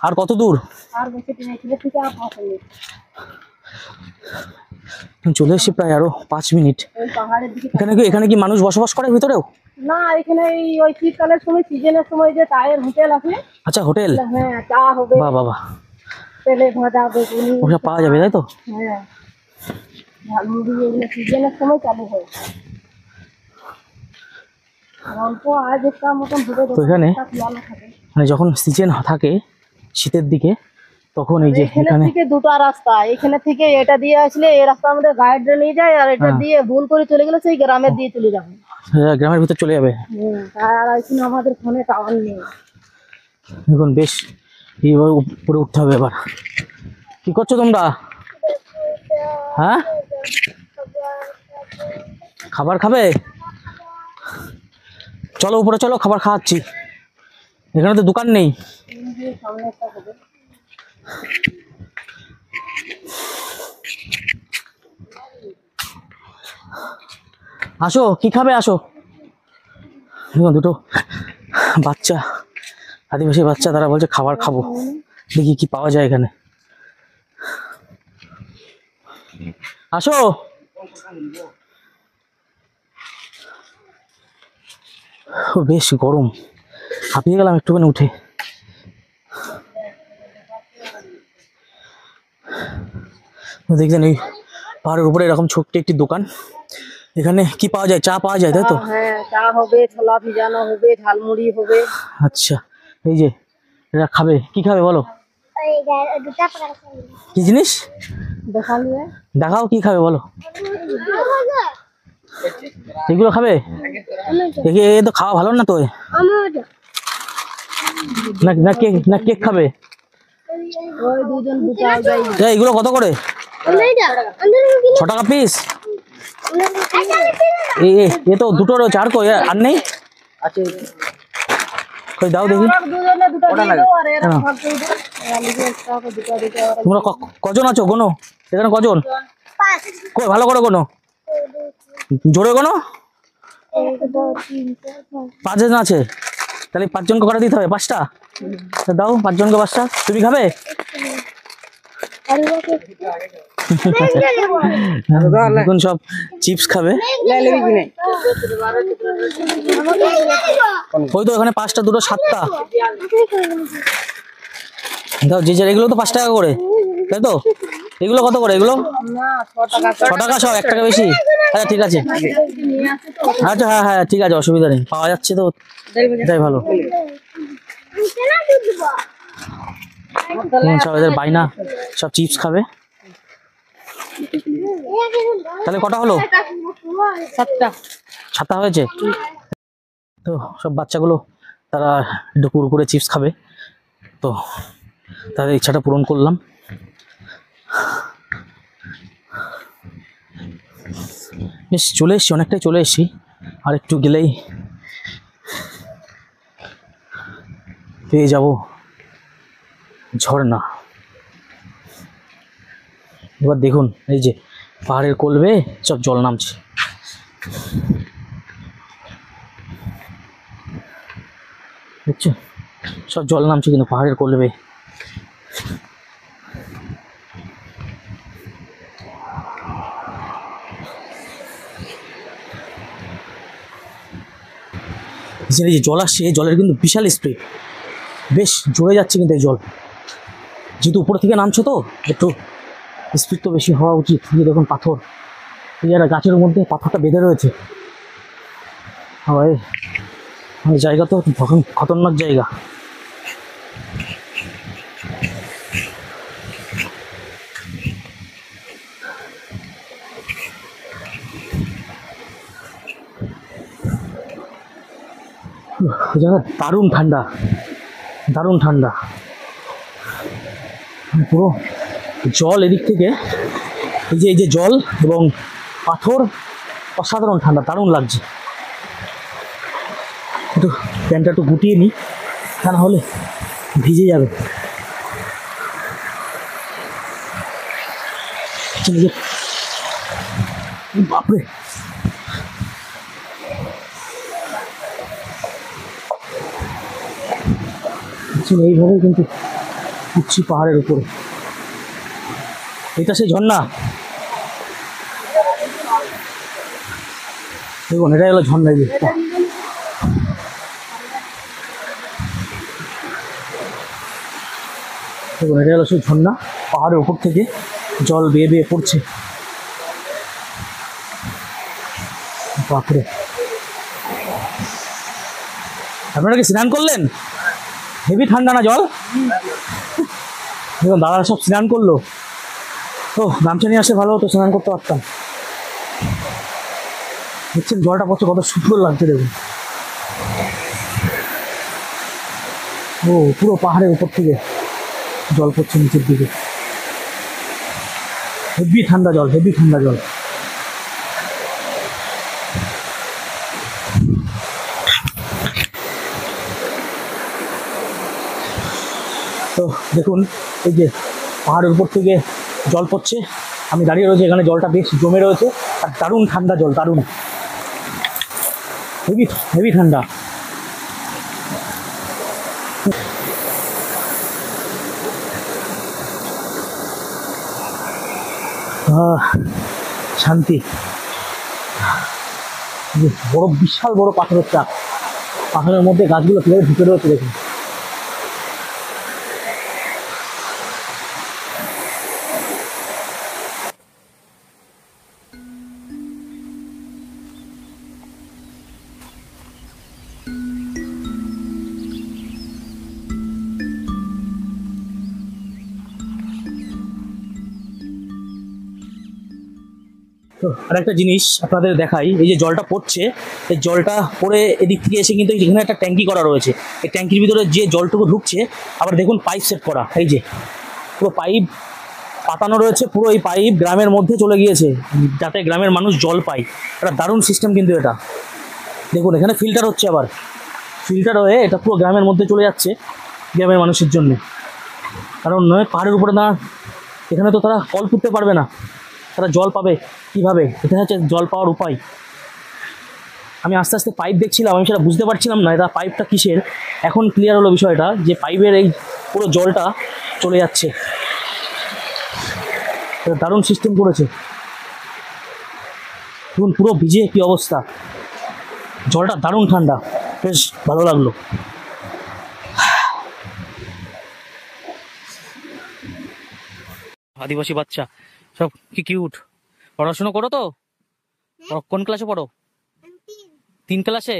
আর কত দূর? আর বেশি নেই, এখানে থেকে আর 5 মিনিট। চলে এসেছি প্রায় আরো 5 মিনিট। ওই পাহাড়ের দিকে। এখানে কি মানুষ বসবাস করে ভিতরেও? না, এখানে ওই শীতকালের সময়, সিজনের সময় যে চায়ের হোটেল আছে। আচ্ছা, হোটেল। হ্যাঁ, চা হবে, বাহ বাহ বাহ, তেলে ভাজা বেগুনি ওসব পাওয়া যাবে তাই তো? হ্যাঁ, ঝালমুড়ি এগুলো সিজনের সময় চালু হয়। আর অল্প আজ একটা মতন ঢুকে তো এখানে খোলানো থাকে। মানে যখন সিজন থাকে শীতের দিকে, তখন এই যে এখানে এখানে থেকে 2টা রাস্তা, এখানে থেকে এটা দিয়ে আসলে এই রাস্তা আমাদের গাইড নিয়ে যায়, আর এটা দিয়ে ভুল করে চলে গেলে সেই গ্রামের দিয়ে চলে যাবে। গ্রামের ভিতর চলে যাবে। আর এখানে আমাদের ফোনে টাওয়ার নেই। এখন বেশ এইভাবে উপরে উঠতে হবে। এবার কি করছো তোমরা? হ্যাঁ, খাবার খাবে? চলো উপরে চলো, খাবার খাওয়াচ্ছি। এখানে তো দোকান নেই। সামনে একটা হবে। আসো, কি খাবে আসো। দুটো বাচ্চা, আদিবাসী বাচ্চা, তারা বলছে খাবার খাবো। দেখি কি পাওয়া যায় এখানে। আসো। বেশ গরম, হাঁপিয়ে গেলাম একটুখানি উঠে। দেখছেন এই পাহাড়ের উপরে এরকম ছোট্ট একটি দোকান। এখানে কি পাওয়া যায়? চা পাওয়া যায় তাই তো? হ্যাঁ, চা হবে, ছোলা ভিজানো হবে, ঝালমুড়ি হবে। আচ্ছা, এই যে এরা খাবে, কি খাবে বলো? কি জিনিস দেখাও, কি খাবে বলো? এগুলো খাবে? দেখি এ তো খাওয়া ভালো না তো। না কেক খাবে? এগুলো কত করে? 6 টাকা পিস। এ তো দুটো রয়েছে, আর কই আর নেই? কই দাও দেখি। তোমরা কজন আছো গোনো? এখানে কজন? কই ভালো করে গোনো, জোরে গোনো। 5 জন আছে, তাহলে 5 জনকে করে দিতে হবে 5টা। দাও 5 জনকে 5টা। তুমি খাবে? এখন সব চিপস খাবে। ওই তো এখানে 5টা, দুটো 7টা। দাও যে যার, এগুলো তো 5 টাকা করে তাই তো? এগুলো কত করে এগুলো? না 6 টাকা 6 টাকা সব, 1 টাকা বেশি। আচ্ছা ঠিক আছে, নিয়ে আসে তো আচ্ছা হ্যাঁ হ্যাঁ ঠিক আছে, অসুবিধা নেই, পাওয়া যাচ্ছে তো এটাই ভালো। সব এদের বাইনা, সব চিপস খাবে। তাহলে কটা হলো? 7টা। 7টা হয়েছে। তো সব বাচ্চাগুলো তারা একটু কুরকুরে চিপস খাবে, তো তাদের ইচ্ছাটা পূরণ করলাম। বেশ চলে এসছি, অনেকটাই চলে এসছি, আর একটু গেলেই পেয়ে যাব ঝর্ণা। এবার দেখুন এই যে পাহাড়ের কোল বেয়ে সব জল নামছে। বুঝছো, সব জল নামছে কিন্তু পাহাড়ের কোল বেয়ে। এই যে জল আসছে, জলের কিন্তু বিশাল স্পিড, বেশ জোরে যাচ্ছে কিন্তু এই জল, যেহেতু উপর থেকে নামছে তো একটু স্পিড তো বেশি হওয়া উচিত। এই দেখুন পাথর, এই একটা গাছের মধ্যে পাথরটা বেঁধে রয়েছে। হয় জায়গা তো খতরনাক জায়গা। জায়গা দারুণ ঠান্ডা, দারুণ ঠান্ডা। পুরো জল এদিক থেকে, এই যে জল এবং পাথর, অসাধারণ ঠান্ডা, দারুণ লাগছে। একটু প্যান্টটা একটু গুটিয়ে নিই, তা না হলে ভিজে যাবে। বাপরে, এইভাবেই কিন্তু উঠছি পাহাড়ের উপরে। এটা সেই ঝর্ণা, দেখুন এটাই হলো ঝর্ণা। দেখুন এটা হলো সেই ঝর্ণা, পাহাড়ের উপর থেকে জল বেয়ে বেয়ে পড়ছে। বাপরে, আপনারা কি স্নান করলেন? হেভি ঠান্ডা না জল? দেখুন দাদারা সব স্নান করলো, তো গামছা নিয়ে আসলে ভালো হতো, স্নান করতে পারতাম। দেখছেন জলটা পড়ছে, কত সুন্দর লাগছে দেখুন। ও পুরো পাহাড়ের উপর থেকে জল পড়ছে নিচের দিকে, হেভি ঠান্ডা জল, হেভি ঠান্ডা জল। তো দেখুন এই যে পাহাড়ের উপর থেকে জল পড়ছে, আমি দাঁড়িয়ে রয়েছি এখানে, জলটা বেশ জমে রয়েছে, আর দারুণ ঠান্ডা জল, দারুণ হেভি হেভি ঠান্ডা। শান্তি। বড় বিশাল বড় পাথরের চাপ, পাথরের মধ্যে গাছগুলো কীভাবে ঢুকে রয়েছে দেখুন। তো আরেকটা জিনিস আপনাদের দেখাই, এই যে জলটা পড়ছে, এই জলটা পড়ে এদিক থেকে এসে কিন্তু এখানে একটা ট্যাঙ্কি করা রয়েছে, এই ট্যাঙ্কির ভিতরে যে জলটুকু ঢুকছে, আবার দেখুন পাইপ সেট করা, এই যে পুরো পাইপ পাতানো রয়েছে, পুরো এই পাইপ গ্রামের মধ্যে চলে গিয়েছে যাতে গ্রামের মানুষ জল পায়। একটা দারুণ সিস্টেম কিন্তু এটা। দেখুন এখানে ফিল্টার হচ্ছে, আবার ফিল্টার হয়ে এটা পুরো গ্রামের মধ্যে চলে যাচ্ছে গ্রামের মানুষের জন্য। কারণ নয় পাহাড়ের উপরে না, এখানে তো তারা কল পুঁততে পারবে না, তারা জল পাবে কীভাবে? এটা হচ্ছে জল পাওয়ার উপায়। আমি আস্তে আস্তে পাইপ দেখছিলাম, আমি সেটা বুঝতে পারছিলাম না এটা পাইপটা কিসের। এখন ক্লিয়ার হলো বিষয়টা, যে পাইপের এই পুরো জলটা চলে যাচ্ছে। এটা দারুণ সিস্টেম করেছে। দেখুন পুরো ভিজে কী অবস্থা, জলটা দারুণ ঠান্ডা, বেশ ভালো লাগলো। আদিবাসী বাচ্চা সব কি কিউট। পড়াশোনা করো তো? কোন ক্লাসে পড়ো? 3 ক্লাসে।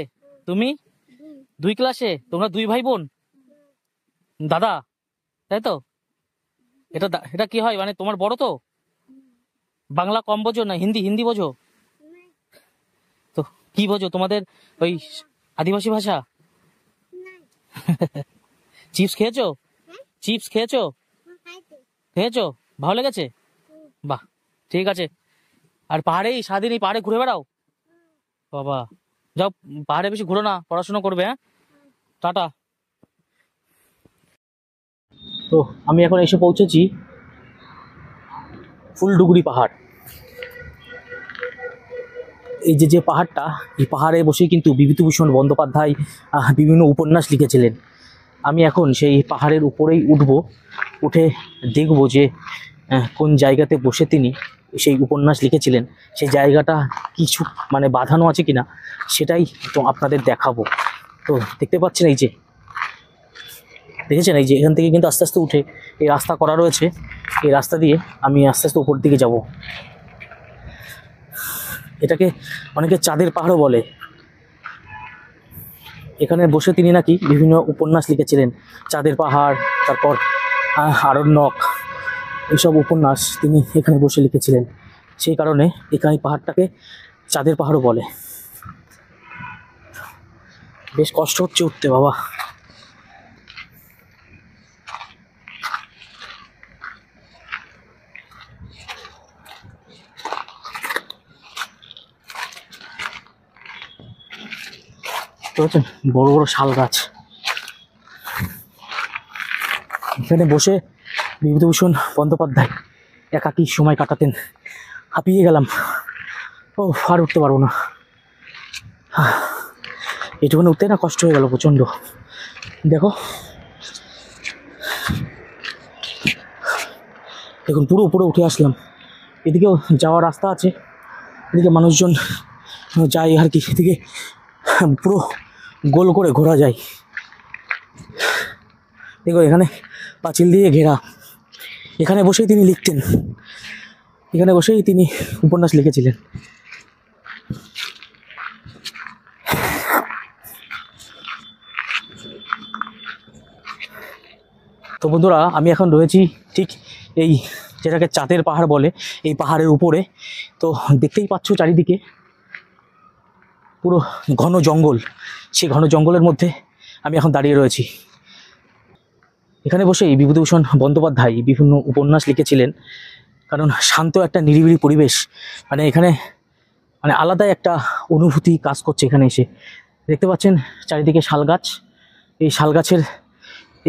তুমি 2 ক্লাসে? তোমরা 2 ভাই বোন? দাদা, তাই তো? এটা কি হয় মানে তোমার বড় তো? বাংলা কম বোঝো না হিন্দি? হিন্দি বোঝো তো? কি বোঝো তোমাদের ওই আদিবাসী ভাষা? চিপস খেয়েছো? চিপস খেয়েছো? খেয়েছো? ভালো লেগেছে? বাহ, ঠিক আছে। আর পাহাড়ে সারাদিন এই পাহাড়ে ঘুরে বেড়াও? বাবা, যাও পাহাড়ে বেশি ঘুরো না, পড়াশোনা করবে। হ্যাঁ, টাটা। তো আমি এখন এসে পৌঁছেছি ফুলডুগরি পাহাড়। এই যে পাহাড়টা, এই পাহাড়ে বসেই কিন্তু বিভূতিভূষণ বন্দ্যোপাধ্যায় বিভিন্ন উপন্যাস লিখেছিলেন। আমি এখন সেই পাহাড়ের উপরেই উঠব, উঠে দেখব যে কোন জায়গাতে বসে তিনি সেই উপন্যাস লিখেছিলেন, সেই জায়গাটা কিছু মানে বাঁধানো আছে কিনা সেটাই তো আপনাদের দেখাবো। তো দেখতে পাচ্ছেন, এই যে দেখেছেন, এই যে এখান থেকে কিন্তু আস্তে আস্তে উঠে এই রাস্তা করা রয়েছে, এই রাস্তা দিয়ে আমি আস্তে আস্তে উপর দিকে যাব। এটাকে অনেকে চাঁদের পাহাড়ও বলে। এখানে বসে তিনি নাকি বিভিন্ন উপন্যাস লিখেছিলেন, চাঁদের পাহাড়, তারপর আরণ্যক, এইসব উপন্যাস তিনি এখানে বসে লিখেছিলেন। সেই কারণে এখানে পাহাড়টাকে চাঁদের পাহাড়ও বলে। বেশ কষ্ট হচ্ছে উঠতে বাবা। বড় বড় শাল গাছ। এখানে বসে বিভূতিভূষণ বন্দ্যোপাধ্যায় একাকী সময় কাটাতেন। হাঁপিয়ে গেলাম, ও আর উঠতে পারবো না। এটুকুনি উঠতে না কষ্ট হয়ে গেল প্রচণ্ড। দেখো, দেখুন পুরো উপরে উঠে আসলাম। এদিকেও যাওয়ার রাস্তা আছে, এদিকে মানুষজন যায় আর কি, এদিকে পুরো গোল করে ঘোরা যায়। দেখো এখানে পাঁচিল দিয়ে ঘেরা। এখানে বসেই তিনি লিখতেন, এখানে বসেই তিনি উপন্যাস লিখেছিলেন। তো বন্ধুরা, আমি এখন রয়েছি ঠিক এই যেটাকে চাঁদের পাহাড় বলে, এই পাহাড়ের উপরে। তো দেখতেই পাচ্ছ চারিদিকে পুরো ঘন জঙ্গল। সেই ঘন জঙ্গলের মধ্যে আমি এখন দাঁড়িয়ে রয়েছি। এখানে বসেই বিভূতিভূষণ বন্দ্যোপাধ্যায় বিভিন্ন উপন্যাস লিখেছিলেন। কারণ শান্ত একটা নিরিবিলি পরিবেশ, মানে এখানে মানে আলাদাই একটা অনুভূতি কাজ করছে এখানে এসে। দেখতে পাচ্ছেন চারিদিকে শাল গাছ। এই শাল গাছের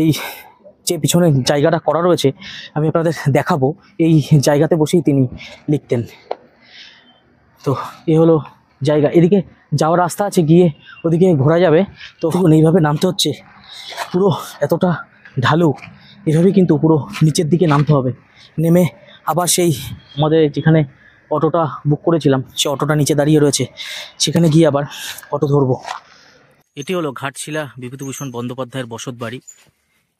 এই যে পিছনে জায়গাটা করা রয়েছে আমি আপনাদের দেখাবো। এই জায়গাতে বসেই তিনি লিখতেন। তো এই হলো জায়গা। এদিকে যাওয়ার রাস্তা আছে, গিয়ে ওদিকে ঘোরা যাবে। তো এইভাবে নামতে হচ্ছে, পুরো এতটা ঢালু, এভাবেই কিন্তু পুরো নিচের দিকে নামতে হবে। নেমে আবার সেই আমাদের যেখানে অটোটা বুক করেছিলাম, সে অটোটা নিচে দাঁড়িয়ে রয়েছে, সেখানে গিয়ে আবার অটো ধরবো। এটি হলো ঘাটশিলা বিভূতিভূষণ বন্দ্যোপাধ্যায়ের বসত বাড়ি।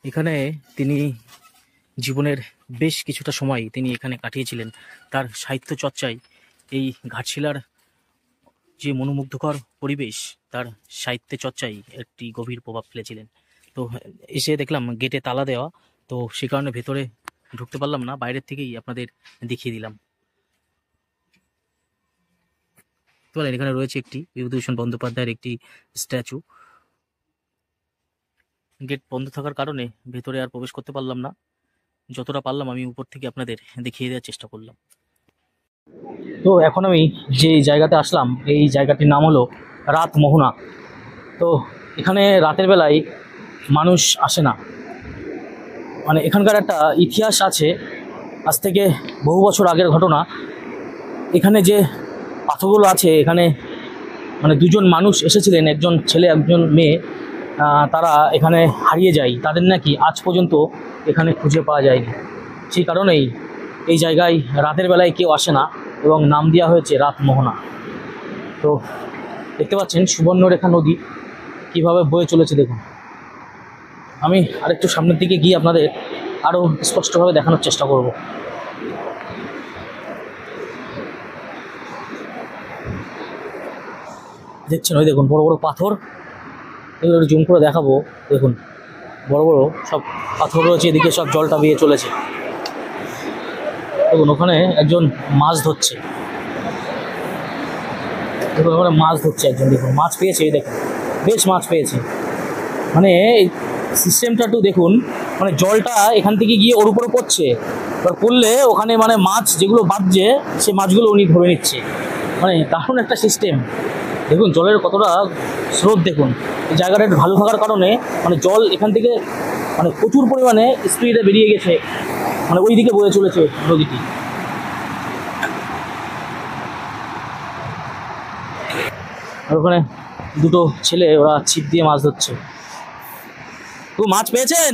এখানে তিনি জীবনের বেশ কিছুটা সময় তিনি এখানে কাটিয়েছিলেন। তার সাহিত্য চর্চায় এই ঘাটশিলার যে মনোমুগ্ধকর পরিবেশ, তার সাহিত্য চর্চায় একটি গভীর প্রভাব ফেলেছিলেন। তো এসে দেখলাম গেটে তালা দেওয়া, তো সে কারণে ভেতরে ঢুকতে পারলাম না, বাইরের থেকেই আপনাদের দেখিয়ে দিলাম। তো এখানে রয়েছে একটি বিভূতিভূষণ বন্দ্যোপাধ্যায়ের একটি স্ট্যাচু। গেট বন্ধ থাকার কারণে ভেতরে আর প্রবেশ করতে পারলাম না। যতটা পারলাম আমি উপর থেকে আপনাদের দেখিয়ে দেওয়ার চেষ্টা করলাম। তো এখন আমি যে জায়গাতে আসলাম, এই জায়গাটির নাম হলো রাত মোহনা। তো এখানে রাতের বেলায় মানুষ আসে না, মানে এখানকার একটা ইতিহাস আছে, আজ থেকে বহু বছর আগের ঘটনা। এখানে যে পাথরগুলো আছে, এখানে মানে দুজন মানুষ এসেছিলেন, একজন ছেলে একজন মেয়ে, তারা এখানে হারিয়ে যায়। তাদের নাকি আজ পর্যন্ত এখানে খুঁজে পাওয়া যায়নি। সেই কারণেই এই জায়গায় রাতের বেলায় কেউ আসে না এবং নাম দেওয়া হয়েছে রাত মোহনা। তো দেখতে পাচ্ছেন সুবর্ণরেখা নদী কীভাবে বয়ে চলেছে দেখুন। আমি আরেকটু সামনের দিকে গিয়ে আপনাদের আরও স্পষ্টভাবে দেখানোর চেষ্টা করব। দেখছেন ওই দেখুন বড় বড় পাথর, এগুলো জুম করে দেখাবো। দেখুন বড় বড় সব পাথর রয়েছে, এদিকে সব জলটা বেয়ে চলেছে। দেখুন ওখানে একজন মাছ ধরছে, দেখুন ওখানে মাছ ধরছে একজন, দেখুন মাছ পেয়েছে, এই দেখুন বেশ মাছ পেয়েছে। মানে এই সিস্টেমটা একটু দেখুন, মানে জলটা এখান থেকে গিয়ে ওর উপরে পড়ছে, এবার পড়লে ওখানে মানে মাছ যেগুলো বাঁধছে সে মাছগুলো উনি ধরে নিচ্ছে। মানে দারুণ একটা সিস্টেম। দেখুন জলের কতটা স্রোত, দেখুন এই জায়গাটা একটু ভালো থাকার কারণে মানে জল এখান থেকে মানে প্রচুর পরিমাণে স্পিডে বেরিয়ে গেছে, মানে ওই দিকে বয়ে চলেছে নদীটি। আর ওখানে দুটো ছেলে ওরা ছিপ দিয়ে মাছ ধরছে। তো মাছ পেয়েছেন?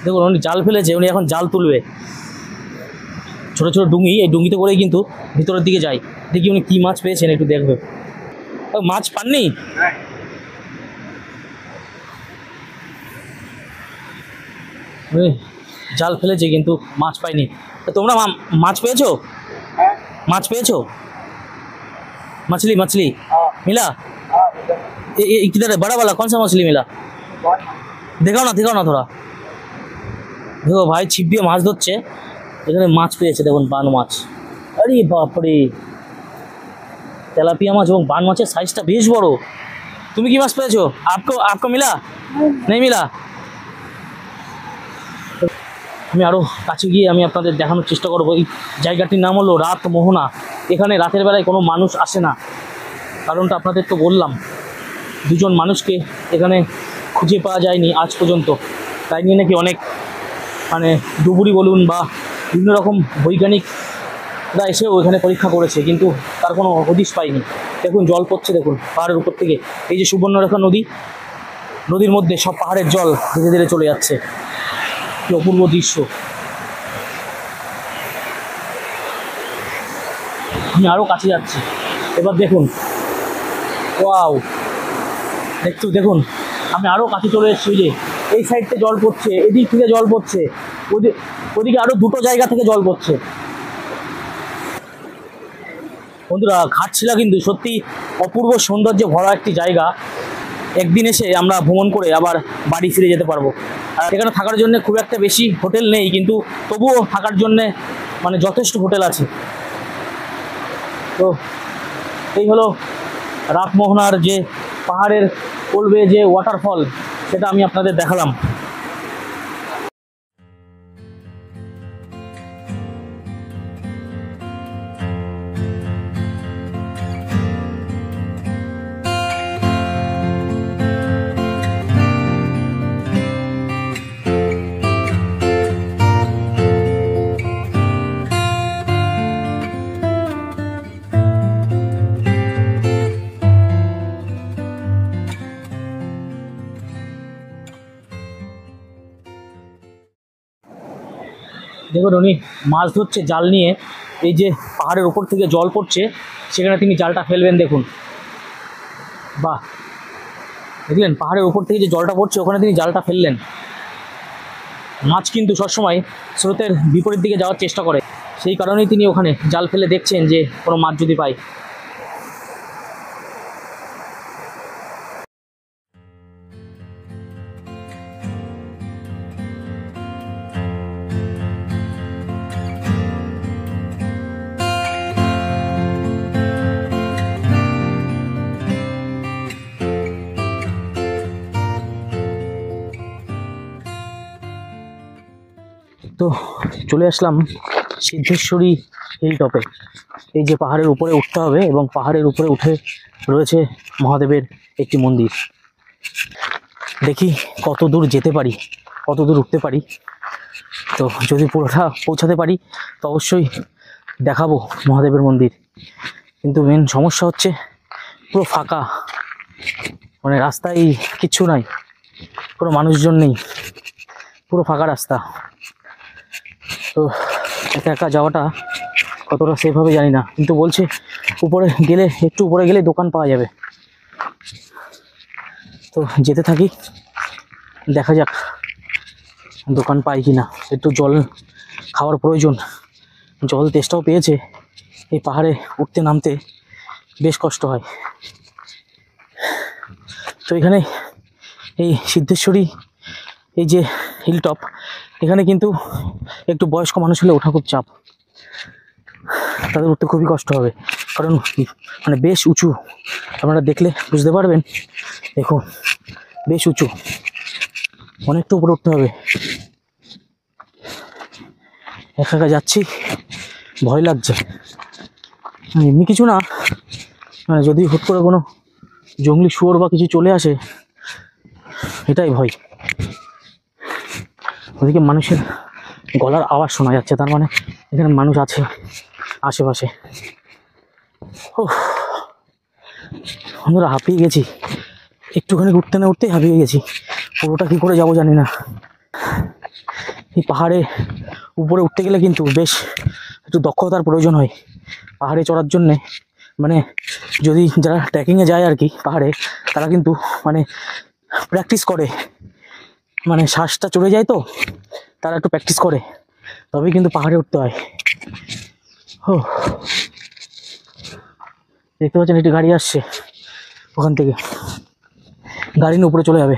দেখুন উনি জাল ফেলেছে, উনি এখন জাল তুলবে। ছোট ছোট ডুঙি, এই ডুঙিতে করেই কিন্তু ভিতরের দিকে যায়। দেখি উনি কি মাছ পেয়েছেন একটু দেখবে। মাছ পাননি? জাল ফেলেছে কিন্তু মাছ পাইনি। তোমরা মাছ পেয়েছো? মাছ পেয়েছো? मछली मछली मिला? किधर है बड़ा वाला? कौन सा मछली मिला? दिखाओ ना थोड़ा। देखो भाई ছিপ দিয়ে মাছ ধরছে, এখানে মাছ পেয়েছে দেখুন, বান মাছ। আরে বাপরে, তেলাপিয়া মাছ এবং বান মাছের সাইজটা বেশ বড়। তুমি কি মাছ পেয়েছো? आपको मिला? नहीं मिला? আমি আরও কাছে গিয়ে আমি আপনাদের দেখানোর চেষ্টা করবো। এই জায়গাটির নাম হলো রাত মোহনা। এখানে রাতের বেলায় কোনো মানুষ আসে না, কারণটা আপনাদের তো বললাম। দুজন মানুষকে এখানে খুঁজে পাওয়া যায়নি আজ পর্যন্ত, তাই নিয়ে নাকি অনেক মানে ডুবুরি বলুন বা বিভিন্ন রকম বৈজ্ঞানিকরা এসেও এখানে পরীক্ষা করেছে, কিন্তু তার কোনো হদিশ পায়নি। দেখুন জল পড়ছে, দেখুন পাহাড়ের উপর থেকে। এই যে সুবর্ণরেখা নদী, নদীর মধ্যে সব পাহাড়ের জল ধীরে ধীরে চলে যাচ্ছে। কি অপূর্ব দৃশ্য। আমি আরও কাছে যাচ্ছি, এবার দেখুন। ওয়াও, দেখুন আমি আরও কাছে চলে এসেছি। যে এই সাইড থেকে জল পড়ছে, এদিক থেকে জল পড়ছে, ওদিকে আরও দুটো জায়গা থেকে জল পড়ছে। বন্ধুরা ঘাটশিলা কিন্তু সত্যি অপূর্ব সৌন্দর্যে ভরা একটি জায়গা। একদিন এসে আমরা ভ্রমণ করে আবার বাড়ি ফিরে যেতে পারবো। আর এখানে থাকার জন্য খুব একটা বেশি হোটেল নেই, কিন্তু তবুও থাকার জন্যে মানে যথেষ্ট হোটেল আছে। তো এই হলো রাতমোহনার যে পাহাড়ের কোলবে যে ওয়াটারফল, সেটা আমি আপনাদের দেখালাম। দেখুন উনি মাছ ধরছে জাল নিয়ে। এই যে পাহাড়ের উপর থেকে জল পড়ছে, সেখানে তিনি জালটা ফেলবেন। দেখুন বাহ, দেখলেন পাহাড়ের উপর থেকে যে জলটা পড়ছে ওখানে তিনি জালটা ফেললেন। মাছ কিন্তু সবসময় স্রোতের বিপরীত দিকে যাওয়ার চেষ্টা করে, সেই কারণেই তিনি ওখানে জাল ফেলে দেখছেন যে কোনো মাছ যদি পায়। তো চলে আসলাম সিদ্ধেশ্বরী হিল টপে। এই যে পাহাড়ের উপরে উঠতে হবে এবং পাহাড়ের উপরে উঠে রয়েছে মহাদেবের একটি মন্দির। দেখি কত দূর যেতে পারি, কত দূর উঠতে পারি। তো যদি পুরোটা পৌঁছাতে পারি তো অবশ্যই দেখাবো মহাদেবের মন্দির। কিন্তু মেন সমস্যা হচ্ছে পুরো ফাঁকা, মানে রাস্তায় কিচ্ছু নাই, কোনো মানুষজন নেই, পুরো ফাঁকা রাস্তা। তো একা একা যাওয়াটা কতটা সেফ হবে জানি না, কিন্তু বলছে উপরে গেলে, একটু উপরে গেলে দোকান পাওয়া যাবে। তো যেতে থাকি, দেখা যাক দোকান পাই কি না। একটু জল খাওয়ার প্রয়োজন, জল তেষ্টাও পেয়েছে, এই পাহাড়ে উঠতে নামতে বেশ কষ্ট হয়। তো এখানে এই সিদ্ধেশ্বরী এই যে হিলটপ, এখানে কিন্তু একটু বয়স্ক মানুষ হলে ওঠা খুব চাপ, তাদের উঠতে খুবই কষ্ট হবে, কারণ মানে বেশ উঁচু, আপনারা দেখলে বুঝতে পারবেন। দেখুন বেশ উঁচু, অনেকটা উপরে উঠতে হবে। একা একা যাচ্ছি, ভয় লাগছে। এমনি কিছু না, মানে যদি হুট করে কোনো জঙ্গলি শুয়োর বা কিছু চলে আসে, এটাই ভয়। ওদিকে মানুষের গলার আওয়াজ শোনা যাচ্ছে, তার মানে এখানে মানুষ আছে আশেপাশে। ও বন্ধুরা, হাঁপিয়ে গেছি, একটুখানি উঠতে না উঠতেই হাঁপিয়ে গেছি। পুরোটা কী করে যাবো জানি না। এই পাহাড়ে উপরে উঠতে গেলে কিন্তু বেশ একটু দক্ষতার প্রয়োজন হয় পাহাড়ে চড়ার জন্যে। মানে যদি যারা ট্রেকিংয়ে যায় আর কি পাহাড়ে, তারা কিন্তু মানে প্র্যাকটিস করে, মানে শ্বাসটা চড়ে যায় তো, তারা একটু প্র্যাকটিস করে, তবেই কিন্তু পাহাড়ে উঠতে হয়। ও দেখতে পাচ্ছেন একটি গাড়ি আসছে, ওখান থেকে গাড়ি নিয়ে উপরে চলে যাবে।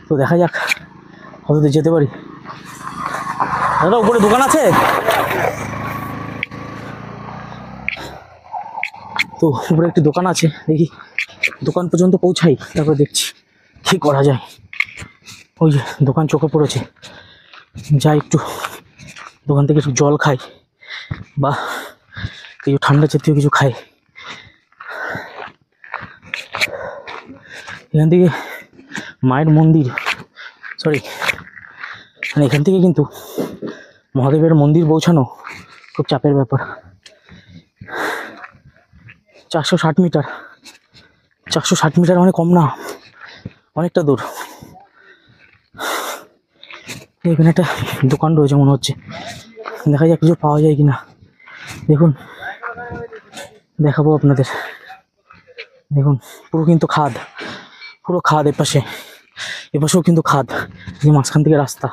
তো দেখা যাক কতদূর যেতে পারি। দাদা, উপরে দোকান আছে? তো উপরে একটি দোকান আছে, দেখি দোকান পর্যন্ত পৌঁছাই, তারপর দেখছি কি করা যায়। ওই যে দোকান চোখে পড়েছে, যাই একটু দোকান থেকে একটু জল খাই বা কিছু ঠান্ডা জাতীয় কিছু খাই। এখান থেকে মায়ের মন্দির, সরি মানে এখান থেকে কিন্তু মহাদেবের মন্দির পৌঁছানো খুব চাপের ব্যাপার। 460 মিটার, 460 মিটার মানে কম না, অনেকটা দূর। এখানে একটা দোকান রয়েছে মনে হচ্ছে, দেখা যাক কিছু পাওয়া যায় কিনা। দেখুন, দেখাবো আপনাদের। দেখুন পুরো কিন্তু খাদ, পুরো খাদ, এপাশে এপাশেও কিন্তু খাদ, যে মাঝখান থেকে রাস্তা।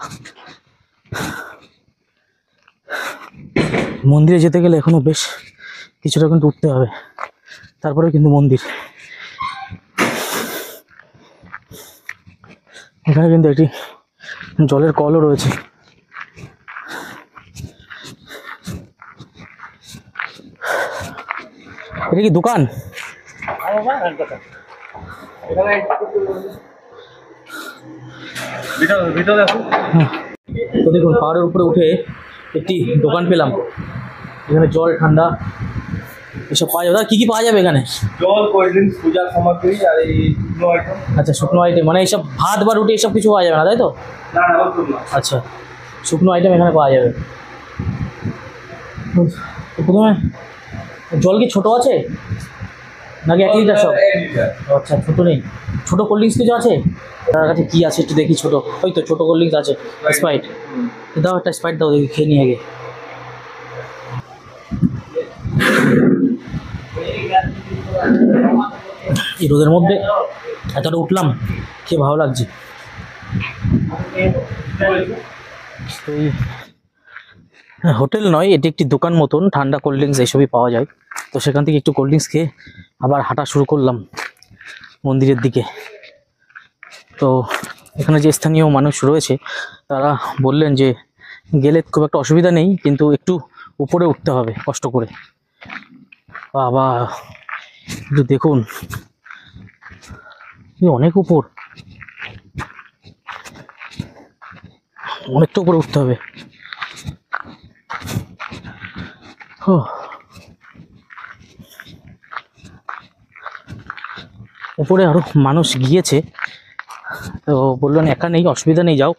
মন্দিরে যেতে গেলে এখনো বেশ কিছুটা কিন্তু উঠতে হবে, তারপরে কিন্তু মন্দির। এখানে কিন্তু একটি জলের কলও রয়েছে। এটা কি দোকান? তো দেখুন পাহাড়ের উপরে উঠে একটি দোকান পেলাম, এখানে জল ঠান্ডা এসব পাওয়া যাবে। কি কি পাওয়া যাবে এখানে? জল, কোল্ড ড্রিঙ্কস, পূজার সামগ্রী আর এই শুকনো আইটেম। আচ্ছা, শুকনো আইটেম, মানে এইসব ভাত বা রুটি এসব কিছু পাওয়া যাবে না, তাই তো? না না, ওরকম না। আচ্ছা, শুকনো আইটেম এখানে পাওয়া যাবে। তো প্রথমে জল কি ছোটো আছে নাকি 1 লিটার সব? 1 লিটার। আচ্ছা, ছোটো নেই। ছোটো কোল্ড ড্রিঙ্কস কিছু আছে? তার কাছে কী আছে একটু দেখি। ছোটো, ওই তো ছোটো কোল্ড ড্রিঙ্কস আছে, স্প্রাইট দাও, একটা স্প্রাইট দাও দেখি, খেয়ে নিয়ে আগে। এই রোদের মধ্যে এতটা উঠলাম, খেয়ে ভালো লাগছে। তো এই হোটেল নয়, এটি একটি দোকান মতন, ঠান্ডা কোল্ড ড্রিঙ্কস এইসবই পাওয়া যায়। তো সেখান থেকে একটু কোল্ড ড্রিঙ্কস খেয়ে আবার হাঁটা শুরু করলাম মন্দিরের দিকে। তো এখানে যে স্থানীয় মানুষ রয়েছে তারা বললেন যে গেলে খুব একটা অসুবিধা নেই, কিন্তু একটু উপরে উঠতে হবে কষ্ট করে। বাবা, একটু দেখুন, অনেক উপর, অনেকটা উপরে উঠতে হবে। উপরে আরো মানুষ গিয়েছে, তো বললেন একা নেই, অসুবিধা নেই, যাও,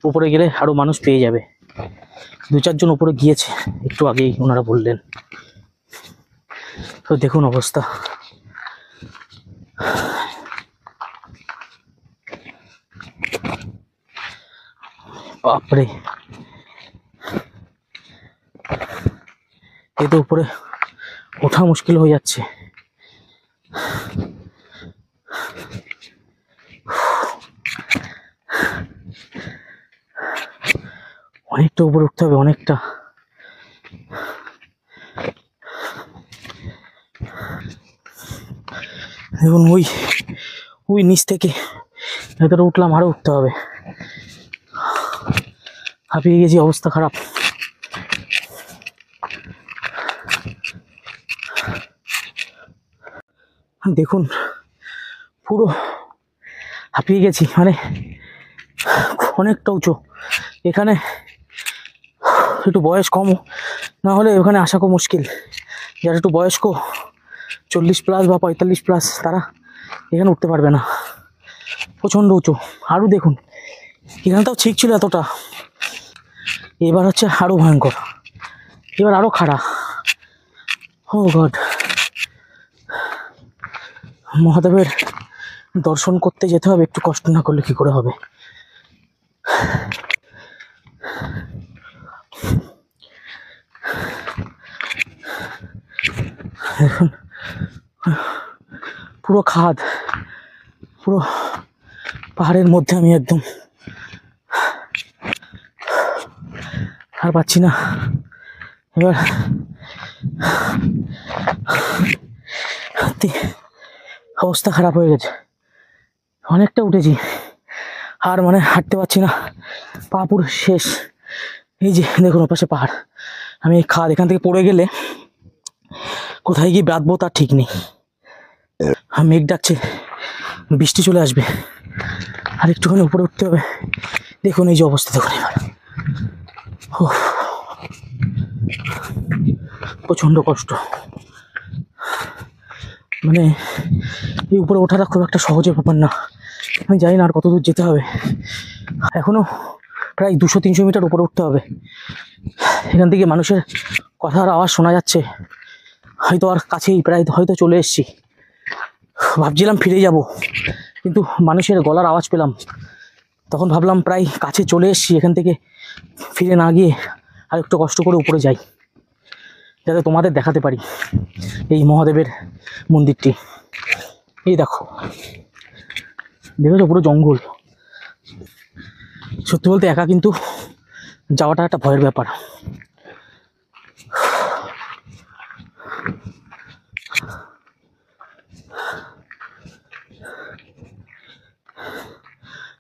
উপরে গেলে আরো মানুষ পেয়ে যাবে। 2-4 জন উপরে গিয়েছে একটু আগেই ওনারা বললেন। তো দেখুন অবস্থা, বাপরে, এ তো উপরে ওঠা মুশকিল হয়ে যাচ্ছে। অনেকটা উপরে উঠতে হবে, অনেকটা। এখন ওই ওই নিচ থেকে ভেতরে উঠলাম, আরো উঠতে হবে। হাঁপিয়ে গেছি, অবস্থা খারাপ। দেখুন পুরো হাঁপিয়ে গেছি, মানে অনেকটা উঁচু। এখানে একটু বয়স কম না হলে ওখানে আসা খুব মুশকিল। যারা একটু বয়স্ক 40+ বা 45+, তারা এখানে উঠতে পারবে না, প্রচণ্ড উঁচু। আরও দেখুন, এখানটাও ঠিক ছিল এতটা, এবার হচ্ছে আরও ভয়ঙ্কর, এবার আরও খাড়া। ও গড, মহাদেবের দর্শন করতে যেতে হবে, একটু কষ্ট না করলে কি করে হবে। এখন পুরো খাদ, পুরো পাহাড়ের মধ্যে আমি একদম আর পাচ্ছি না। এবার অবস্থা খারাপ হয়ে গেছে, অনেকটা উঠেছি, আর মানে হাঁটতে পারছি না, পা পুরো শেষ। এই যে দেখুন ওপাশে পাহাড়, আমি এই খাদ এখান থেকে পড়ে গেলে কোথায় গিয়ে বাঁধবো তার ঠিক নেই। মেঘ ডাকছে, বৃষ্টি চলে আসবে, আর একটুখানি উপরে উঠতে হবে। দেখুন এই যে অবস্থা, দেখুন এবার প্রচণ্ড কষ্ট। মানে এই উপরে ওঠাটা খুব একটা সহজের ব্যাপার না। আমি জানি না আর কত দূর যেতে হবে, এখনো প্রায় 200-300 মিটার উপরে উঠতে হবে। এখান থেকে মানুষের কথার আওয়াজ শোনা যাচ্ছে, হয়তো আর কাছেই, প্রায় হয়তো চলে এসেছি। ভাবছিলাম ফিরে যাব, কিন্তু মানুষের গলার আওয়াজ পেলাম, তখন ভাবলাম প্রায় কাছে চলে এসেছি, এখান থেকে ফিরে না গিয়ে আর একটু কষ্ট করে উপরে যাই, যাতে তোমাদের দেখাতে পারি এই মহাদেবের মন্দিরটি। এই দেখো, দেখেছো পুরো জঙ্গল। সত্যি বলতে একা কিন্তু যাওয়াটা একটা ভয়ের ব্যাপার।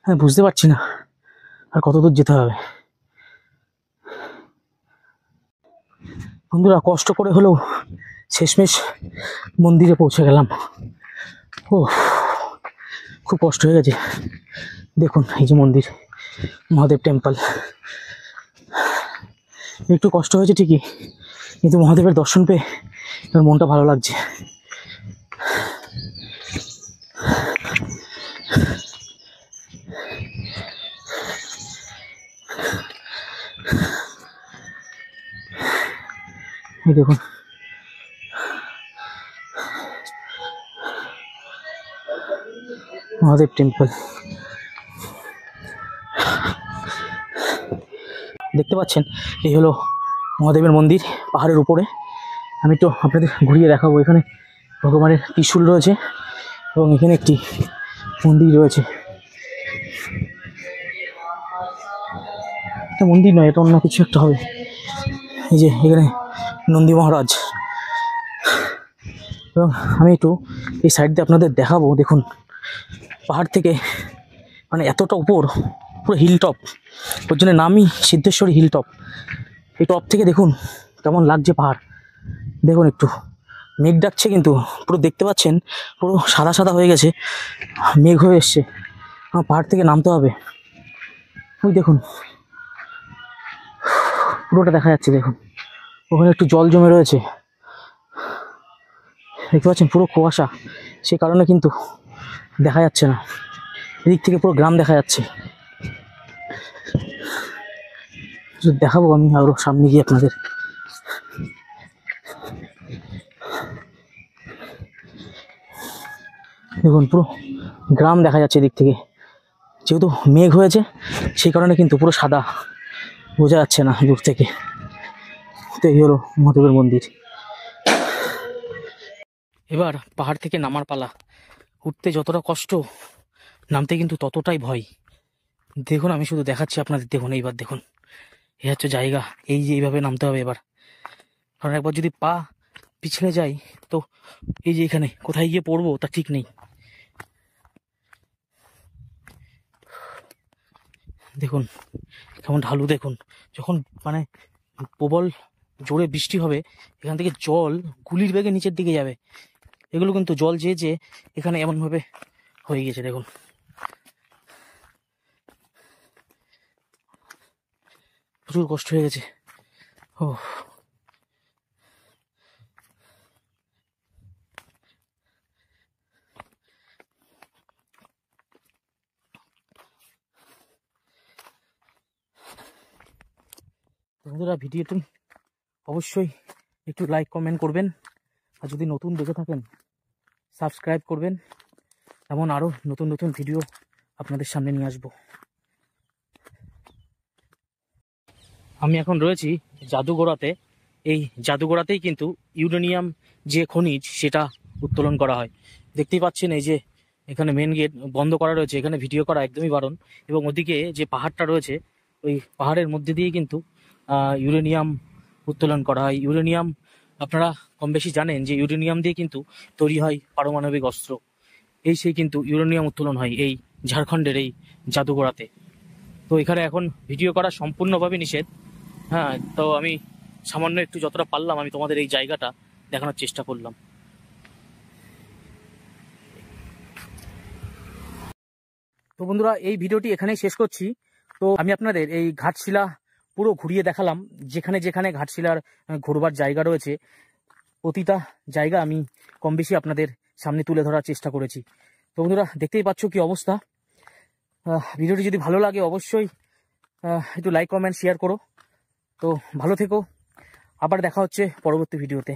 হ্যাঁ, বুঝতে পারছি না আর কত দূর যেতে হবে। বন্ধুরা, কষ্ট করে হলেও শেষমেশ মন্দিরে পৌঁছে গেলাম। ও, খুব কষ্ট হয়ে গেছে। দেখুন এই যে মন্দির, মহাদেব টেম্পল। একটু কষ্ট হয়েছে ঠিকই, কিন্তু মহাদেবের দর্শন পেয়ে আমার মনটা ভালো লাগছে। এই দেখুন, মহাদেব টেম্পল দেখতে পাচ্ছেন। এই হলো মহাদেবের মন্দির পাহাড়ের উপরে। আমি একটু আপনাদের ঘুরিয়ে দেখাবো। এখানে ভগবানের ত্রিশূল রয়েছে এবং এখানে একটি মন্দির রয়েছে। এটা মন্দির নয়, এটা অন্য কিছু একটা হবে। এই যে এখানে নন্দী মহারাজ, এবং আমি একটু এই সাইড দিয়ে আপনাদের দেখাবো। দেখুন পাহাড় থেকে, মানে এতটা উপর, পুরো হিল টপ, ওর জন্য নামই সিদ্ধেশ্বরী হিল টপ। এই টপ থেকে দেখুন কেমন লাগছে পাহাড়। দেখুন একটু মেঘ ডাকছে, কিন্তু পুরো দেখতে পাচ্ছেন পুরো সাদা সাদা হয়ে গেছে, মেঘ হয়ে এসছে। আমার পাহাড় থেকে নামতে হবে। ওই দেখুন পুরোটা দেখা যাচ্ছে, দেখুন ওখানে একটু জল জমে রয়েছে, দেখতে পাচ্ছেন পুরো কুয়াশা, সে কারণে কিন্তু দেখা যাচ্ছে না। এদিক থেকে পুরো গ্রাম দেখা যাচ্ছে। দেখাবো আমি আরো সামনে গিয়ে আপনাদের। দেখুন পুরো গ্রাম দেখা যাচ্ছে এদিক থেকে, যেহেতু মেঘ হয়েছে সেই কারণে কিন্তু পুরো সাদা, বোঝা যাচ্ছে না দূর থেকে। তো এই হলো মহাদেবের মন্দির। এবার পাহাড় থেকে নামার পালা। উঠতে যতটা কষ্ট, নামতে কিন্তু ততটাই ভয়। দেখুন আমি শুধু দেখাচ্ছি আপনাদের। দেখুন এইবার দেখুন এই হচ্ছে জায়গা, এই যে এইভাবে নামতে হবে এবার, কারণ একবার যদি পা পিছলে যাই তো এই যে এখানে কোথায় গিয়ে পড়বো তা ঠিক নেই। দেখুন কেমন ঢালু, দেখুন যখন মানে প্রবল জোরে বৃষ্টি হবে এখান থেকে জল গুলির বেগে নিচের দিকে যাবে। এগুলো কিন্তু জল যে এখানে এমনভাবে হয়ে গেছে, দেখুন প্রচুর কষ্ট হয়ে গেছে। ও বন্ধুরা, ভিডিওটি অবশ্যই একটু লাইক কমেন্ট করবেন, আর যদি নতুন দেখে থাকেন সাবস্ক্রাইব করবেন। এমন আরও নতুন নতুন ভিডিও আপনাদের সামনে নিয়ে আসবো। আমি এখন রয়েছি জাদুঘোড়াতে। এই জাদুঘোড়াতেই কিন্তু ইউরেনিয়াম যে খনিজ সেটা উত্তোলন করা হয়। দেখতেই পাচ্ছেন এই যে এখানে মেন গেট বন্ধ করা রয়েছে, এখানে ভিডিও করা একদমই বারণ। এবং ওদিকে যে পাহাড়টা রয়েছে ওই পাহাড়ের মধ্যে দিয়ে কিন্তু ইউরেনিয়াম উত্তোলন করা হয়। ইউরেনিয়াম আপনারা কম বেশি জানেন যে ইউরেনিয়াম দিয়ে কিন্তু তৈরি হয় পারমাণবিক অস্ত্র। এই সেই কিন্তু ইউরেনিয়াম উত্তোলন হয় এই ঝাড়খণ্ডের এই জাদুঘোড়াতে। তো এখানে এখন ভিডিও করা সম্পূর্ণভাবে নিষেধ। হ্যাঁ, তো আমি সামান্য একটু যতটা পারলাম আমি তোমাদের এই জায়গাটা দেখানোর চেষ্টা করলাম। তো বন্ধুরা, এই ভিডিওটি এখানেই শেষ করছি। তো আমি আপনাদের এই ঘাটশিলা পুরো ঘুরিয়ে দেখালাম, যেখানে যেখানে ঘাটশিলার ঘুরবার জায়গা রয়েছে প্রতিটা জায়গা আমি কম বেশি আপনাদের সামনে তুলে ধরার চেষ্টা করেছি। তো বন্ধুরা, দেখতেই পাচ্ছ কি অবস্থা। ভিডিওটি যদি ভালো লাগে অবশ্যই একটু লাইক কমেন্ট শেয়ার করো। তো ভালো থেকো, আবার দেখা হচ্ছে পরবর্তী ভিডিওতে।